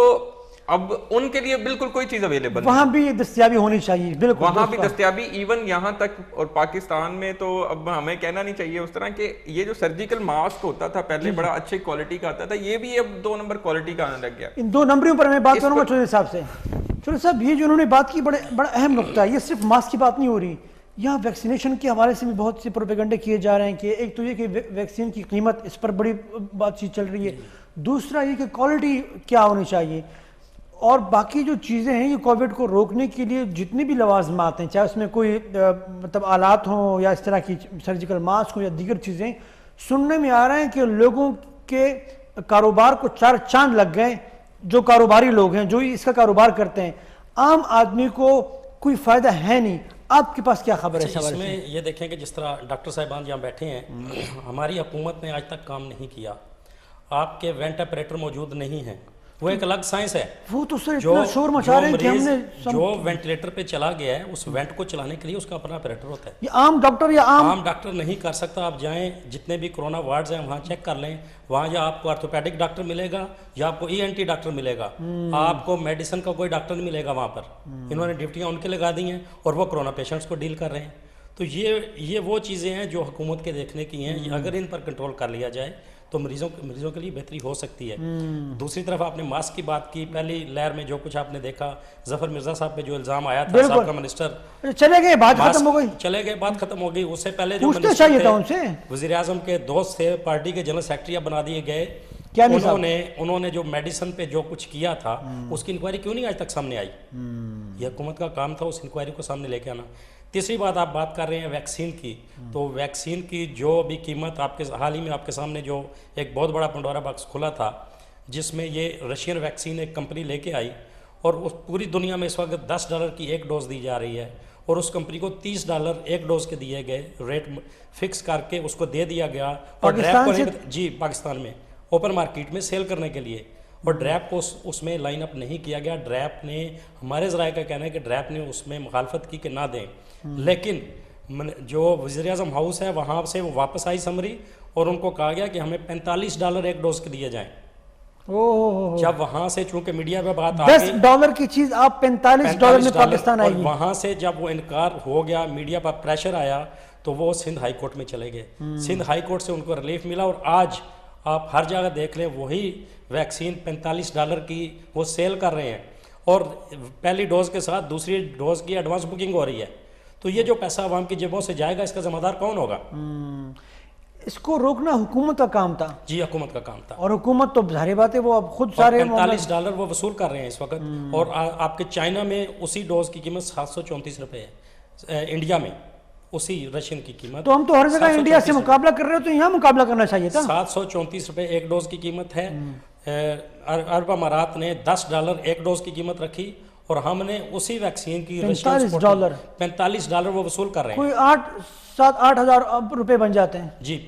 اب ان کے لیے بالکل کوئی چیز اویلیبل وہاں بھی دستیابی ہونی چاہیے، بالکل وہاں بھی دستیابی، ایون یہاں تک، اور پاکستان میں تو اب ہمیں کہنا نہیں چاہیے اس طرح کہ یہ جو سرجیکل ماسک ہوتا تھا پہلے بڑا اچھے کوالٹی کا آتا تھا، یہ بھی اب 2 نمبر کوالٹی کا آنے لگ گیا۔ ان 2 نمبریوں پر میں بات کروں گا چودھری صاحب سے۔ چودھری صاحب یہ جو انہوں نے بات کی بڑا اہم نقطہ ہے، یہ صرف ماسک کی بات نہیں ہو رہی، یہاں ویکسینیشن کے حوالے سے بھی بہت سے پروپیگنڈے کیے جا رہے ہیں کہ ایک تو یہ کہ ویکسین کی قیمت، اس پر بڑی بات چیت چل رہی ہے، دوسرا یہ کہ کوالٹی کیا ہونی چاہیے، اور باقی جو چیزیں ہیں یہ کووڈ کو روکنے کے لیے جتنی بھی لوازمات ہیں، چاہے اس میں کوئی مطلب آلات ہوں یا اس طرح کی سرجیکل ماسک ہوں یا دیگر چیزیں، سننے میں آ رہے ہیں کہ لوگوں کے کاروبار کو 4 چاند لگ گئے، جو کاروباری لوگ ہیں جو اس کا کاروبار کرتے ہیں، عام آدمی کو کوئی فائدہ ہے نہیں۔ آپ کے پاس کیا خبر ہے اس حوالے سے؟ اس میں یہ دیکھیں کہ جس طرح ڈاکٹر صاحبان جہاں بیٹھے ہیں، ہماری حکومت نے آج تک کام نہیں کیا، آپ کے وینٹ آپریٹر موجود نہیں ہیں، وہ ایک الگ سائنس ہے، وہ تو سر اتنا شور مچا رہے ہیں کہ ہم نے جو وینٹیلیٹر پہ چلا گیا ہے اس وینٹ کو چلانے کے لیے اس کا اپنا آپریٹر ہوتا ہے، یہ عام ڈاکٹر یا عام ڈاکٹر نہیں کر سکتا۔ آپ جائیں جتنے بھی کرونا وارڈز ہیں وہاں چیک کر لیں، وہاں یا آپ کو آرتھوپیڈک ڈاکٹر ملے گا یا آپ کو ای این ٹی ڈاکٹر ملے گا، آپ کو میڈیسن کا کوئی ڈاکٹر نہیں ملے گا وہاں پر، انہوں نے ڈیوٹیاں ان کے لگا دی ہیں اور وہ کرونا پیشنٹس کو ڈیل کر رہے ہیں۔ تو یہ وہ چیزیں ہیں جو حکومت کے دیکھنے کی ہیں، اگر ان پر کنٹرول کر لیا جائے تو مریضوں کے لیے بہتری ہو سکتی ہے۔ دوسری طرف آپ نے ماسک کی بات کی، پہلی لہر میں جو کچھ آپ نے دیکھا، ظفر مرزا صاحب پہ جو الزام آیا تھا، صاحب کا منسٹر چلے گئے، بات ختم ہو گئی، چلے گئے، بات ختم ہو گئی، اس سے پہلے جو پوچھنا چاہیے تھا ان سے، وزیر اعظم کے دوست تھے، پارٹی کے جنرل سیکرٹری بنا دیے گئے، انہوں نے جو میڈیسن پہ جو کچھ کیا تھا اس کی انکوائری کیوں نہیں آج تک سامنے آئی؟ یہ حکومت کا کام تھا اس انکوائری کو سامنے لے کے آنا۔ تیسری بات آپ بات کر رہے ہیں ویکسین کی، تو ویکسین کی جو بھی قیمت آپ کے حال ہی میں آپ کے سامنے جو ایک بہت بڑا پنڈورا باکس کھلا تھا، جس میں یہ رشین ویکسین ایک کمپنی لے کے آئی، اور اس پوری دنیا میں اس وقت $10 کی ایک ڈوز دی جا رہی ہے، اور اس کمپنی کو $30 ایک ڈوز کے دیے گئے، ریٹ فکس کر کے اس کو دے دیا گیا، اور پاکستان میں اوپن مارکیٹ میں سیل کرنے کے لیے، اور ڈریپ کو اس میں لائن اپ نہیں کیا گیا۔ ڈریپ نے، ہمارے ذرائع کا کہنا ہے کہ ڈریپ نے اس میں مخالفت کی کہ نہ دیں، لیکن جو وزیر اعظم ہاؤس ہے وہاں سے وہ واپس آئی سمری، اور ان کو کہا گیا کہ ہمیں $45 ایک ڈوز کے دیے جائیں۔ جب وہاں سے چونکہ میڈیا پہ بات آ گئی $10 کی چیز آپ $45 میں پاکستان آئی، اور وہاں سے جب وہ انکار ہو گیا، میڈیا پر پریشر آیا، تو وہ سندھ ہائی کورٹ میں چلے گئے۔ سندھ ہائی کورٹ سے ان کو ریلیف ملا، اور آج آپ ہر جگہ دیکھ لیں وہی ویکسین $45 کی وہ سیل کر رہے ہیں، اور پہلی ڈوز کے ساتھ دوسری ڈوز کی ایڈوانس بکنگ ہو رہی ہے۔ تو یہ جو پیسہ عوام کی جیبوں سے جائے گا، اس کا ذمہ دار کون ہوگا؟ اس کو روکنا حکومت کا کام تھا، جی حکومت کا کام تھا، اور حکومت تو ظاہر بات ہے وہ اب خود سارے $45 وہ وصول کر رہے ہیں اس وقت، اور آپ کے چائنا میں اسی ڈوز کی قیمت $734 ہے، انڈیا میں اسی رشین کی قیمت، تو ہم تو ہر جگہ انڈیا سے مقابلہ کر رہے ہو، تو یہاں مقابلہ کرنا چاہیے تھا۔ $734 ایک ڈوز کی قیمت ہے، عرب امارات نے $10 ایک ڈوز کی قیمت رکھی اور ہم نے اسی ویکسین کی $45 $45 وہ وصول کر رہے ہیں. کوئی 7-8 ہزار روپے بن جاتے ہیں. جی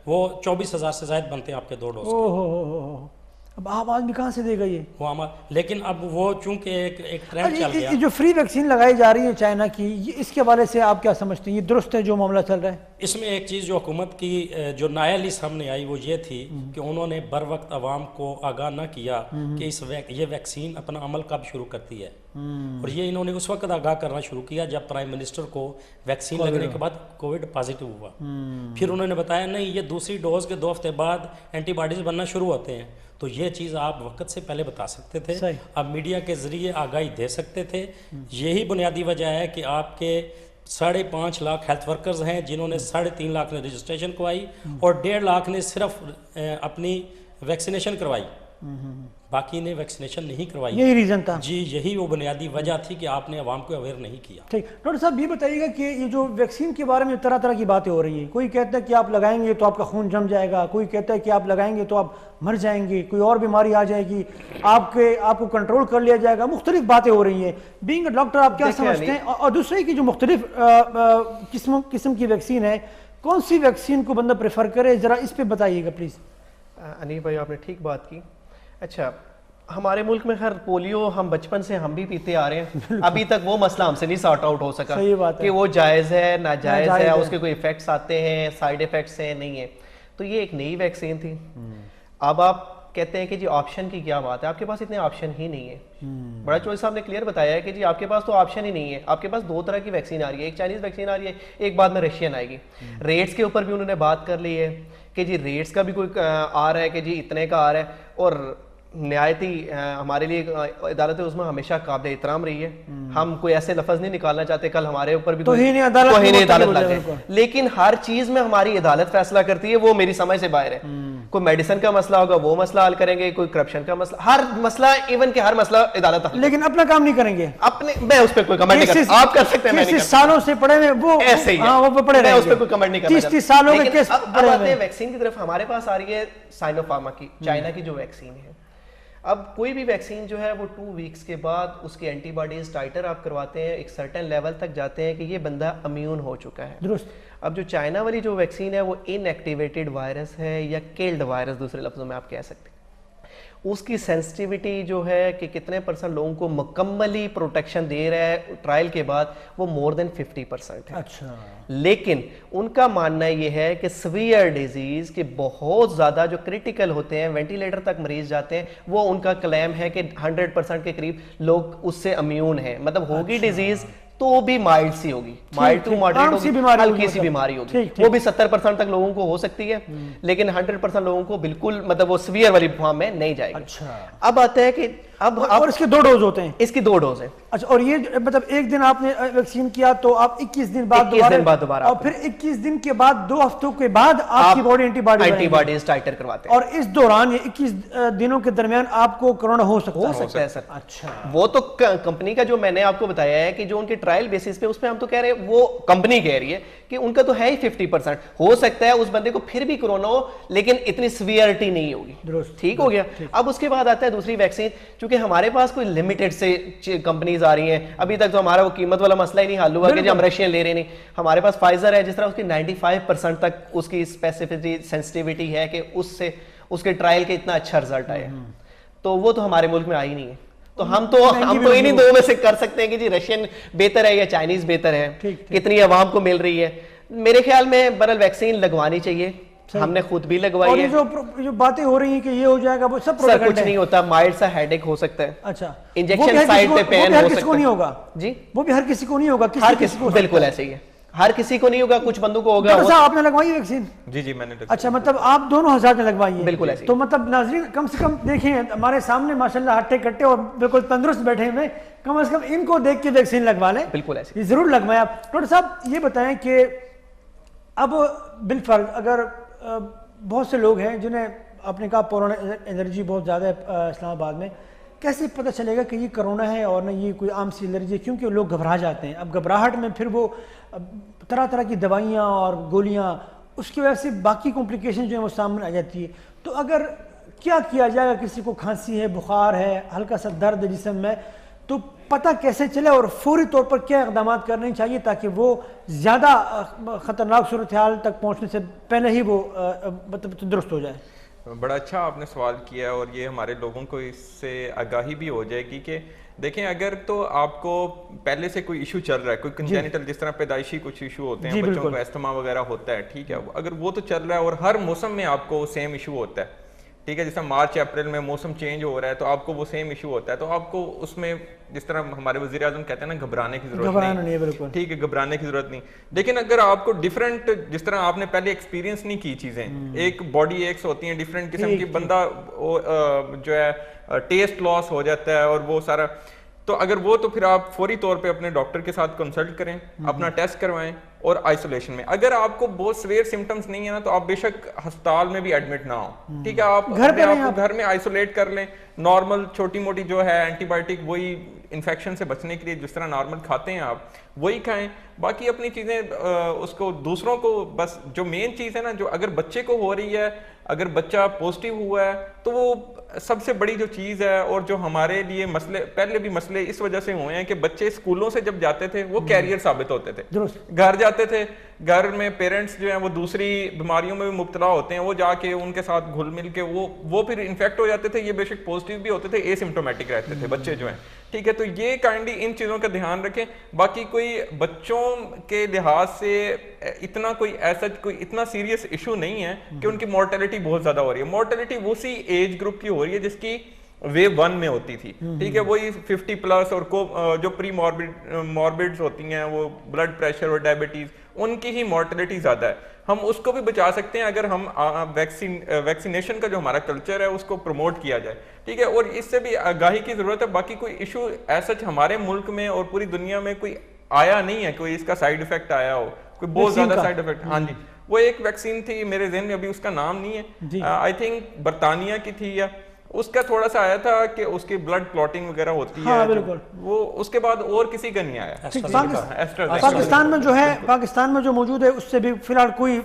وہ 24,000 سے زائد بنتے ہیں آپ کے 2 ڈوز. اب عام آدمی کہاں سے دے گا یہ وہ لیکن اب وہ چونکہ ایک ٹرینڈ چل گیا. یہ جو فری ویکسین لگائی جا رہی ہے چائنا کی، یہ اس کے حوالے سے آپ کیا سمجھتے ہیں، یہ درست ہے جو معاملہ چل رہا ہے؟ اس میں ایک چیز جو حکومت کی جو نیا لیس سامنے آئی وہ یہ تھی کہ انہوں نے بر وقت عوام کو آگاہ نہ کیا کہ یہ ویکسین اپنا عمل کب شروع کرتی ہے. اور یہ انہوں نے اس وقت آگاہ کرنا شروع کیا جب پرائم منسٹر کو ویکسین لگنے کے بعد کووڈ پازیٹیو ہوا. پھر انہوں نے بتایا نہیں یہ دوسری ڈوز کے 2 ہفتے بعد اینٹی باڈیز بننا شروع ہوتے ہیں. تو یہ چیز آپ وقت سے پہلے بتا سکتے تھے، اب میڈیا کے ذریعے آگاہی دے سکتے تھے. یہی بنیادی وجہ ہے کہ آپ کے 5.5 لاکھ ہیلتھ ورکرز ہیں جنہوں نے 3.5 لاکھ نے رجسٹریشن کروائی اور 1.5 لاکھ نے صرف اپنی ویکسینیشن کروائی، باقی نے ویکسینیشن نہیں کروائی. یہی ریزن تھا. جی یہی وہ بنیادی وجہ تھی کہ آپ نے عوام کو اویئر نہیں کیا. ٹھیک. ڈاکٹر صاحب یہ بتائیے گا کہ یہ جو ویکسین کے بارے میں طرح طرح کی باتیں ہو رہی ہیں، کوئی کہتا ہے کہ آپ لگائیں گے تو آپ کا خون جم جائے گا، کوئی کہتا ہے کہ آپ لگائیں گے تو آپ مر جائیں گے، کوئی اور بیماری آ جائے گی، آپ کو کنٹرول کر لیا جائے گا. مختلف باتیں ہو رہی ہیں. بینگ اے ڈاکٹر آپ کیا سمجھتے ہیں؟ اور دوسرے کی جو مختلف قسم کی ویکسین ہے، کون سی ویکسین کو بندہ پریفر کرے، ذرا اس پہ بتائیے گا پلیز. انیف بھائی آپ نے ٹھیک بات کی. اچھا ہمارے ملک میں خیر پولیو ہم بچپن سے ہم بھی پیتے آ رہے ہیں، ابھی تک وہ مسئلہ ہم سے نہیں سارٹ آؤٹ ہو سکا کہ وہ جائز ہے ناجائز ہے، اس کے کوئی ایفیکٹس آتے ہیں، سائیڈ ایفیکٹس ہیں نہیں ہیں. تو یہ ایک نئی ویکسین تھی. اب آپ کہتے ہیں کہ جی آپشن کی کیا بات ہے، آپ کے پاس اتنے آپشن ہی نہیں ہے. بڑا چوہدری صاحب نے کلیئر بتایا ہے کہ جی آپ کے پاس تو آپشن ہی نہیں ہے. آپ کے پاس 2 طرح کی ویکسین آ رہی ہے، ایک چائنیز ویکسین آ رہی ہے، ایک بعد میں رشین آئے گی. ریٹس کے اوپر بھی انہوں نے بات کر لی ہے کہ جی ریٹس کا بھی کوئی آ رہا ہے کہ جی اتنے کا آ رہا ہے. اور نہایتی ہمارے لیے عدالت عظمیٰ ہمیشہ قابل احترام رہی ہے. ہم کوئی ایسے لفظ نہیں نکالنا چاہتے کل ہمارے اوپر بھی توہین عدالت لگ جائے. لیکن ہر چیز میں ہماری عدالت فیصلہ کرتی ہے، وہ میری سمجھ سے باہر ہے. کوئی میڈیسن کا مسئلہ ہوگا وہ مسئلہ حل کریں گے، کوئی کرپشن کا مسئلہ، ہر مسئلہ ایون کہ ہر مسئلہ عدالت حل. لیکن اپنا کام نہیں کریں گے. میں اس پہ کوئی کمنٹ نہیں کرتا. آپ کر سکتے ہیں، میں نہیں کرتا. سالوں سے پڑے ہوئے وہ ایسے ہی وہ پڑے میں اس پہ کوئی کمنٹ نہیں کرتا. 30 سالوں کے کیس اب آتے ہیں ویکسین کی طرف. ہمارے پاس آ رہی ہے سائنو فارما کی، چائنا کی جو ویکسین ہے. اب کوئی بھی ویکسین جو ہے وہ 2 ویکس کے بعد اس کے اینٹی باڈیز ٹائٹر آپ کرواتے ہیں، ایک سرٹن لیول تک جاتے ہیں کہ یہ بندہ امیون ہو چکا ہے. درست. اب جو چائنا والی جو ویکسین ہے وہ ان ایکٹیویٹڈ وائرس ہے یا کلڈ وائرس دوسرے لفظوں میں آپ کہہ سکتے ہیں. اس کی سینسٹیوٹی جو ہے کہ کتنے % لوگوں کو مکملی پروٹیکشن دے رہا ہے ٹرائل کے بعد، وہ مور دین 50% ہے. اچھا. لیکن ان کا ماننا یہ ہے کہ سویئر ڈیزیز کے بہت زیادہ جو کریٹیکل ہوتے ہیں، وینٹیلیٹر تک مریض جاتے ہیں، وہ ان کا کلیم ہے کہ 100% کے قریب لوگ اس سے امیون ہیں. مطلب ہوگی ڈیزیز تو بھی مائلڈ سی ہوگی، مائلڈ ٹو ماڈریٹ ہوگی، ہلکی سی بیماری ہوگی. وہ بھی 70% تک لوگوں کو ہو سکتی ہے، لیکن 100% لوگوں کو بالکل مطلب وہ سویئر والی فارم میں نہیں جائے گی. اب آتا ہے کہ اب اور اس کے 2 ڈوز ہوتے ہیں. اس کی 2 ڈوز ہیں. اچھا. اور یہ مطلب ایک دن آپ نے ویکسین کیا تو آپ 21 دن بعد دوبارہ، اور پھر 21 دن کے بعد 2 ہفتوں کے بعد آپ کی باڈی اینٹی باڈیز ٹائٹر کرواتے ہیں. اور اس دوران یہ 21 دنوں کے درمیان آپ کو کرونا ہو سکتا ہے سر. اچھا. وہ تو کمپنی کا جو میں نے آپ کو بتایا ہے کہ جو ان کے ٹرائل بیسس پہ، اس پہ ہم تو کہہ رہے ہیں، وہ کمپنی کہہ رہی ہے کہ ان کا تو ہے ہی 50%. ہو سکتا ہے اس بندے کو پھر بھی کرونا ہو لیکن اتنی سیویئرٹی نہیں ہوگی. ٹھیک ہو گیا. اب اس کے بعد آتا ہے دوسری ویکسین. چونکہ ہمارے پاس کوئی لمیٹڈ سے کمپنیز آ رہی ہیں، ابھی تک تو ہمارا وہ قیمت والا مسئلہ ہی نہیں حل ہوا کہ ہم رشین لے رہے نہیں. ہمارے پاس فائزر ہے، جس طرح اس کی 95% تک اس کی اسپیسیفٹی سینسٹیوٹی ہے کہ اس سے اس کے ٹرائل کے اتنا اچھا رزلٹ آیا. تو وہ تو ہمارے ملک میں آئی نہیں ہے. تو ہم تو انہی 2 میں سے کر سکتے ہیں کہ جی رشین بہتر ہے یا چائنیز بہتر ہے، کتنی عوام کو مل رہی ہے. میرے خیال میں برل ویکسین لگوانی چاہیے. ہم نے خود بھی لگوائی ہے. جو باتیں ہو رہی ہیں کہ یہ ہو جائے گا، وہ سب سر کچھ نہیں ہوتا. مائلڈ سا ہیڈ ایک ہو سکتا ہے. اچھا. انجیکشن سائٹ پہ پین ہو سکتا ہے. نہیں ہوگا جی، وہ بھی ہر کسی کو نہیں ہوگا. ہر کسی کو بالکل ایسے ہی ہے. ہر کسی کو نہیں ہوگا، کچھ بندوں کو ہوگا. آپ نے لگوائی ویکسین؟ جی میں نے. اچھا. مطلب آپ دونوں حضرات نے لگوائی ہے؟ بالکل ایسے. تو مطلب ناظرین کم سے کم دیکھیں ہمارے سامنے ماشاءاللہ ہٹے کٹے اور بالکل تندرست بیٹھے ہوئے، کم از کم ان کو دیکھ کے ویکسین لگوا لیں. بالکل ایسے. یہ ضرور لگوائیں آپ. ڈاکٹر صاحب یہ بتائیں کہ اب بالفرض اگر بہت سے لوگ ہیں جنہیں آپ نے کہا پورا الرجی بہت زیادہ ہے اسلام آباد میں، کیسے پتہ چلے گا کہ یہ کرونا ہے اور نہ یہ کوئی عام سی الرجی ہے؟ کیونکہ لوگ گھبرا جاتے ہیں. اب گھبراہٹ میں پھر وہ طرح طرح کی دوائیاں اور گولیاں، اس کی وجہ سے باقی کمپلیکیشن جو ہیں وہ سامنے آ جاتی ہے. تو اگر کیا کیا جائے گا؟ کسی کو کھانسی ہے، بخار ہے، ہلکا سا درد ہے جسم میں، تو پتہ کیسے چلے اور فوری طور پر کیا اقدامات کرنے چاہیے تاکہ وہ زیادہ خطرناک صورتحال تک پہنچنے سے پہلے ہی وہ مطلب درست ہو جائے؟ بڑا اچھا آپ نے سوال کیا، اور یہ ہمارے لوگوں کو اس سے آگاہی بھی ہو جائے گی کہ دیکھیں اگر تو آپ کو پہلے سے کوئی ایشو چل رہا ہے، کوئی کنجینیٹل جس طرح پیدائشی کچھ ایشو ہوتے ہیں، بچوں کو استما وغیرہ ہوتا ہے، ٹھیک ہے، اگر وہ تو چل رہا ہے اور ہر موسم میں آپ کو سیم ایشو ہوتا ہے، ٹھیک ہے، جیسا مارچ اپریل میں موسم چینج ہو رہا ہے تو آپ کو وہ سیم ایشو ہوتا ہے، تو آپ کو اس میں جس طرح ہمارے وزیر اعظم کہتے ہیں نا گھبرانے کی ضرورت نہیں، ٹھیک ہے، گھبرانے کی ضرورت نہیں. لیکن اگر آپ کو ڈفرینٹ، جس طرح آپ نے پہلے ایکسپیرینس نہیں کی چیزیں، ایک باڈی ایکس ہوتی ہیں ڈفرینٹ قسم کی، بندہ جو ہے ٹیسٹ لاس ہو جاتا ہے اور وہ سارا، تو اگر وہ تو پھر آپ فوری طور پہ اپنے ڈاکٹر کے ساتھ کنسلٹ کریں، اپنا ٹیسٹ کروائیں اور آئسولیشن میں. اگر آپ کو بہت سویئر سمٹمز نہیں ہے نا تو آپ بے شک ہسپتال میں بھی ایڈمٹ نہ ہوں، ٹھیک ہے، آپ اپنے آپ کو گھر میں آئسولیٹ کر لیں، نارمل چھوٹی موٹی جو ہے اینٹی بائیوٹک وہی انفیکشن سے بچنے کے لیے جس طرح نارمل کھاتے ہیں آپ وہی کھائیں، باقی اپنی چیزیں اس کو دوسروں کو، بس جو مین چیز ہے نا، جو اگر بچے کو ہو رہی ہے، اگر بچہ پوزیٹیو ہوا ہے تو وہ سب سے بڑی جو چیز ہے، اور جو ہمارے لیے مسئلے پہلے بھی مسئلے اس وجہ سے ہوئے ہیں کہ بچے اسکولوں سے جب جاتے تھے وہ کیریئر ثابت ہوتے تھے، گھر جاتے تھے، گھر میں پیرنٹس جو ہیں وہ دوسری بیماریوں میں بھی مبتلا ہوتے ہیں، وہ جا کے ان کے ساتھ گھل مل کے وہ پھر انفیکٹ ہو جاتے تھے، یہ بے شک پوزیٹیو بھی ہوتے تھے، اے سمٹومیٹک رہتے تھے بچے جو ہیں، ٹھیک ہے. تو یہ کائنڈلی ان چیزوں کا دھیان رکھیں. باقی کوئی بچوں کے لحاظ سے اتنا کوئی ایسا کوئی اتنا سیریس ایشو نہیں ہے کہ ان کی مورٹیلٹی بہت زیادہ ہو رہی ہے. مورٹیلٹی اسی ایج گروپ کی ہو رہی ہے جس کی ویو 1 میں ہوتی تھی، ٹھیک ہے، وہی 50 پلس اور جو پری موربڈز ہوتی ہیں، وہ بلڈ پریشر اور ڈائبٹیز، ان کی ہی مورٹیلٹی زیادہ ہے. ہم اس کو بھی بچا سکتے ہیں اگر ہم ویکسینیشن کا جو ہمارا کلچر ہے اس کو پروموٹ کیا جائے، ٹھیک ہے، اور اس سے بھی آگاہی کی ضرورت ہے. باقی کوئی ایشو ایسا ہمارے ملک میں اور پوری دنیا میں کوئی آیا نہیں ہے، کوئی اس کا سائیڈ افیکٹ آیا ہو، کوئی بہت زیادہ سائیڈ افیکٹ. ہاں جی، وہ ایک ویکسین تھی میرے ذہن میں ابھی اس کا نام نہیں ہے، آئی تھنک برطانیہ کی تھی، یا اس کا تھوڑا سا آیا تھا کہ اس کی بلڈ کلوٹنگ وغیرہ ہوتی ہے، وہ اس کے بعد اور کسی کا نہیں آیا. پاکستان میں جو ہے، پاکستان میں جو موجود ہے اس سے بھی فی الحال کوئی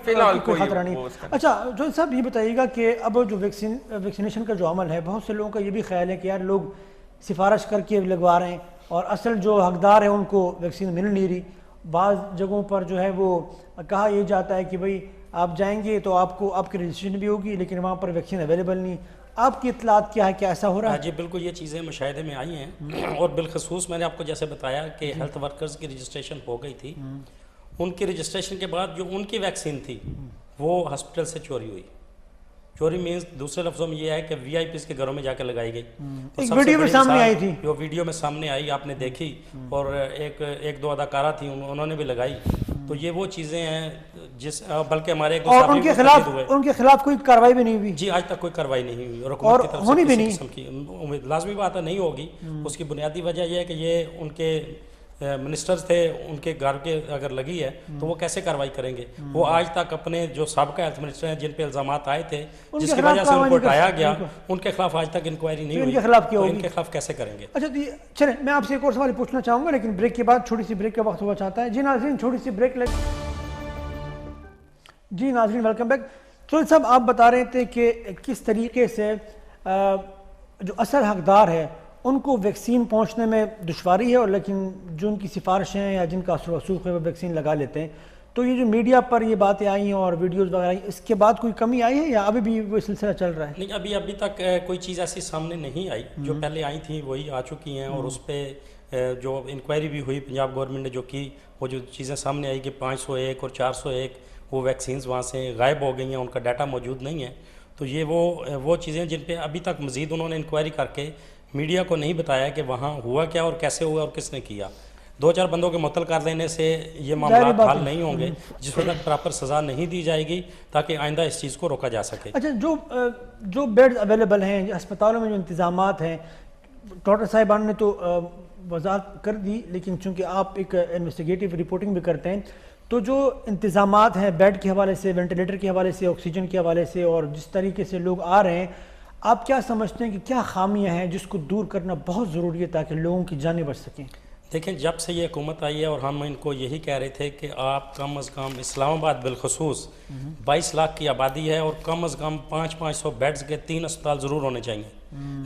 خطرہ نہیں. اچھا جو صاحب یہ بتائیے گا کہ اب جو ویکسینیشن کا جو عمل ہے، بہت سے لوگوں کا یہ بھی خیال ہے کہ یار لوگ سفارش کر کے لگوا رہے ہیں اور اصل جو حقدار ہیں ان کو ویکسین مل نہیں رہی. بعض جگہوں پر جو ہے وہ کہا یہ جاتا ہے کہ بھئی آپ جائیں گے تو آپ کو آپ کی رجسٹریشن بھی ہوگی لیکن وہاں پر ویکسین اویلیبل نہیں. آپ کی اطلاعات کیا ہے، کیا ایسا ہو رہا ہے؟ جی بالکل، یہ چیزیں مشاہدے میں آئی ہیں، اور بالخصوص میں نے آپ کو جیسے بتایا کہ ہیلتھ ورکرز کی رجسٹریشن ہو گئی تھی، ان کی رجسٹریشن کے بعد جو ان کی ویکسین تھی وہ ہاسپٹل سے چوری ہوئی. چوری مینز دوسرے لفظوں میں یہ ہے کہ وی آئی پیز کے گھروں میں جا کے لگائی گئی. ایک ویڈیو میں سامنے آئی تھی، جو ویڈیو میں سامنے آئی آپ نے دیکھی، اور ایک دو اداکارہ تھیں انہوں نے بھی لگائی. تو یہ وہ چیزیں ہیں جس بلکہ ہمارے اور ان کے خلاف کوئی کارروائی بھی نہیں ہوئی. جی آج تک کوئی کارروائی نہیں ہوئی، اور حکومت کی طرف سے کسی قسم کی لازمی بات ہے نہیں ہوگی. اس کی بنیادی وجہ یہ ہے کہ یہ ان کے منسٹرز تھے، ان کے گھر کے اگر لگی ہے تو وہ کیسے کارروائی کریں گے. وہ آج تک اپنے جو سابقہ ہیلتھ منسٹر ہیں جن پہ الزامات آئے تھے جس کی وجہ سے ان کو ہٹایا گیا، ان کے خلاف آج تک انکوائری نہیں ہوئی، تو ان کے خلاف کیسے کریں گے. اچھا چلیں میں آپ سے ایک اور سوال پوچھنا چاہوں گا لیکن بریک کے بعد، چھوٹی سی بریک کا وقت ہوا چاہتا ہے. جی ناظرین چھوٹی سی بریک جی ناظرین ویلکم بیک. سہیل صاحب آپ بتا رہے تھے کہ کس طریقے سے جو اصل حقدار ہے ان کو ویکسین پہنچنے میں دشواری ہے، اور لیکن جو ان کی سفارشیں ہیں یا جن کا اثر و رسوخ ہے وہ ویکسین لگا لیتے ہیں. تو یہ جو میڈیا پر یہ باتیں آئی ہیں اور ویڈیوز وغیرہ آئی، اس کے بعد کوئی کمی آئی ہے یا ابھی بھی وہ سلسلہ چل رہا ہے؟ نہیں، ابھی تک کوئی چیز ایسی سامنے نہیں آئی. جو پہلے آئی تھیں وہی آ چکی ہیں، اور اس پہ جو انکوائری بھی ہوئی پنجاب گورنمنٹ نے جو کی، وہ جو چیزیں سامنے آئی کہ 501 اور 401 وہ ویکسینز وہاں سے غائب ہو گئی ہیں، ان کا ڈیٹا موجود نہیں ہے. تو یہ وہ چیزیں جن پہ ابھی تک مزید انہوں نے انکوائری کر کے میڈیا کو نہیں بتایا کہ وہاں ہوا کیا اور کیسے ہوا اور کس نے کیا. 2-4 بندوں کے معطل کر دینے سے یہ معاملات حل نہیں ہوں گے جس وقت تک پراپر سزا نہیں دی جائے گی تاکہ آئندہ اس چیز کو روکا جا سکے. اچھا جو بیڈز اویلیبل ہیں ہسپتالوں میں، جو انتظامات ہیں، ڈاکٹر صاحبان نے تو وضاحت کر دی، لیکن چونکہ آپ ایک انویسٹیگیٹو رپورٹنگ بھی کرتے ہیں تو جو انتظامات ہیں بیڈ کے حوالے سے، وینٹیلیٹر کے حوالے سے، آکسیجن کے حوالے سے، اور جس طریقے سے لوگ آ رہے ہیں، آپ کیا سمجھتے ہیں کہ کیا خامیاں ہیں جس کو دور کرنا بہت ضروری ہے تاکہ لوگوں کی جانیں بچ سکیں؟ دیکھیں جب سے یہ حکومت آئی ہے اور ہم ان کو یہی کہہ رہے تھے کہ آپ کم از کم اسلام آباد بالخصوص 22 لاکھ کی آبادی ہے اور کم از کم 500 بیڈز کے 3 اسپتال ضرور ہونے چاہیے،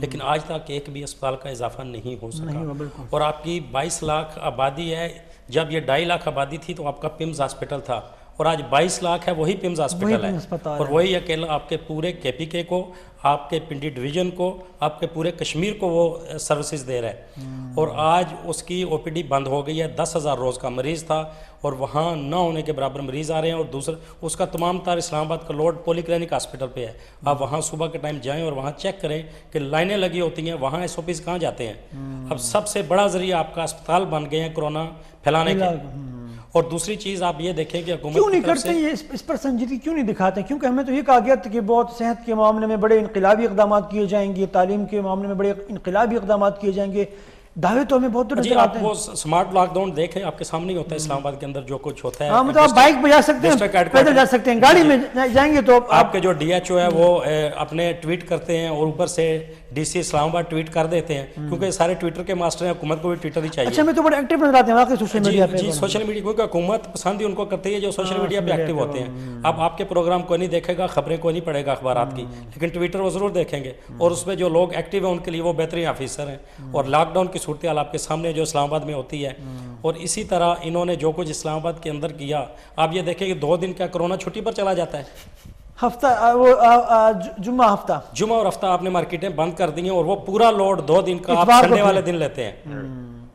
لیکن آج تک ایک بھی اسپتال کا اضافہ نہیں ہو سکا۔ اور آپ کی 22 لاکھ آبادی ہے، جب یہ 2.5 لاکھ آبادی تھی تو آپ کا پمز ہاسپٹل تھا، اور آج 22 لاکھ ہے وہی پمز ہاسپٹل ہے، اور وہی اکیلا آپ کے پورے کے پی کے کو، آپ کے پنڈی ڈویژن کو، آپ کے پورے کشمیر کو وہ سروسز دے رہا ہے۔ اور آج اس کی او پی ڈی بند ہو گئی ہے، 10,000 روز کا مریض تھا اور وہاں نہ ہونے کے برابر مریض آ رہے ہیں، اور دوسرا اس کا تمام تر اسلام آباد کا لوڈ پولی کلینک ہاسپٹل پہ ہے۔ آپ وہاں صبح کے ٹائم جائیں اور وہاں چیک کریں کہ لائنیں لگی ہوتی ہیں، وہاں ایس او پیز کہاں جاتے ہیں۔ اب سب سے بڑا ذریعہ آپ کا اسپتال بن گئے ہیں کورونا پھیلانے کے۔ اور دوسری چیز آپ یہ دیکھیں کہ حکومت کیوں نہیں کرتے یہ اس پر سنجیدگی کیوں نہیں دکھاتے؟ کیونکہ ہمیں تو یہ کہا گیا تھا کہ بہت صحت کے معاملے میں بڑے انقلابی اقدامات کیے جائیں گے، تعلیم کے معاملے میں بڑے انقلابی اقدامات کیے جائیں گے، دعوے تو ہمیں بہت نظر آتے ہیں۔ آپ وہ سمارٹ لاک ڈاؤن دیکھیں، آپ کے سامنے ہی ہوتا ہے اسلام آباد کے اندر جو کچھ ہوتا ہے۔ ہاں مطلب آپ بائک پہ جا سکتے ہیں، پیدل جا سکتے ہیں، گاڑی میں جائیں گے تو آپ کے جو ڈی ایچ او ہے وہ اپنے ٹویٹ کرتے ہیں اور اوپر سے ڈی سی اسلام آباد ٹویٹ کر دیتے ہیں، کیونکہ سارے ٹویٹر کے ماسٹر ہیں، حکومت کو بھی ٹویٹر ہی چاہیے۔ اچھا میں تو بڑے ایکٹیو نظر آتے ہیں واقعی سوشل میڈیا پہ۔ جی سوشل میڈیا، کیونکہ حکومت پسند ہی ان کو کرتی ہے جو سوشل میڈیا پہ ایکٹیو ہوتے ہیں۔ اب آپ کے پروگرام کوئی نہیں دیکھے گا، خبریں کوئی نہیں پڑھے گا اخبارات کی، لیکن ٹویٹر وہ ضرور دیکھیں گے، اور اس میں جو لوگ ایکٹیو ہیں ان کے لیے وہ بہترین آفیسر ہیں۔ اور لاک ڈاؤن کی صورتحال آپ کے سامنے جو اسلام آباد میں ہوتی ہے، اور اسی طرح انہوں نے جو کچھ اسلام آباد کے اندر کیا، آپ یہ دیکھیں کہ 2 دن کا کرونا چھٹی پر چلا جاتا ہے، ہفتہ وہ جمعہ اور ہفتہ آپ نے مارکیٹیں بند کر دی ہیں، اور وہ پورا لوڈ 2 دن کا آپ سنڈے والے دن لیتے ہیں،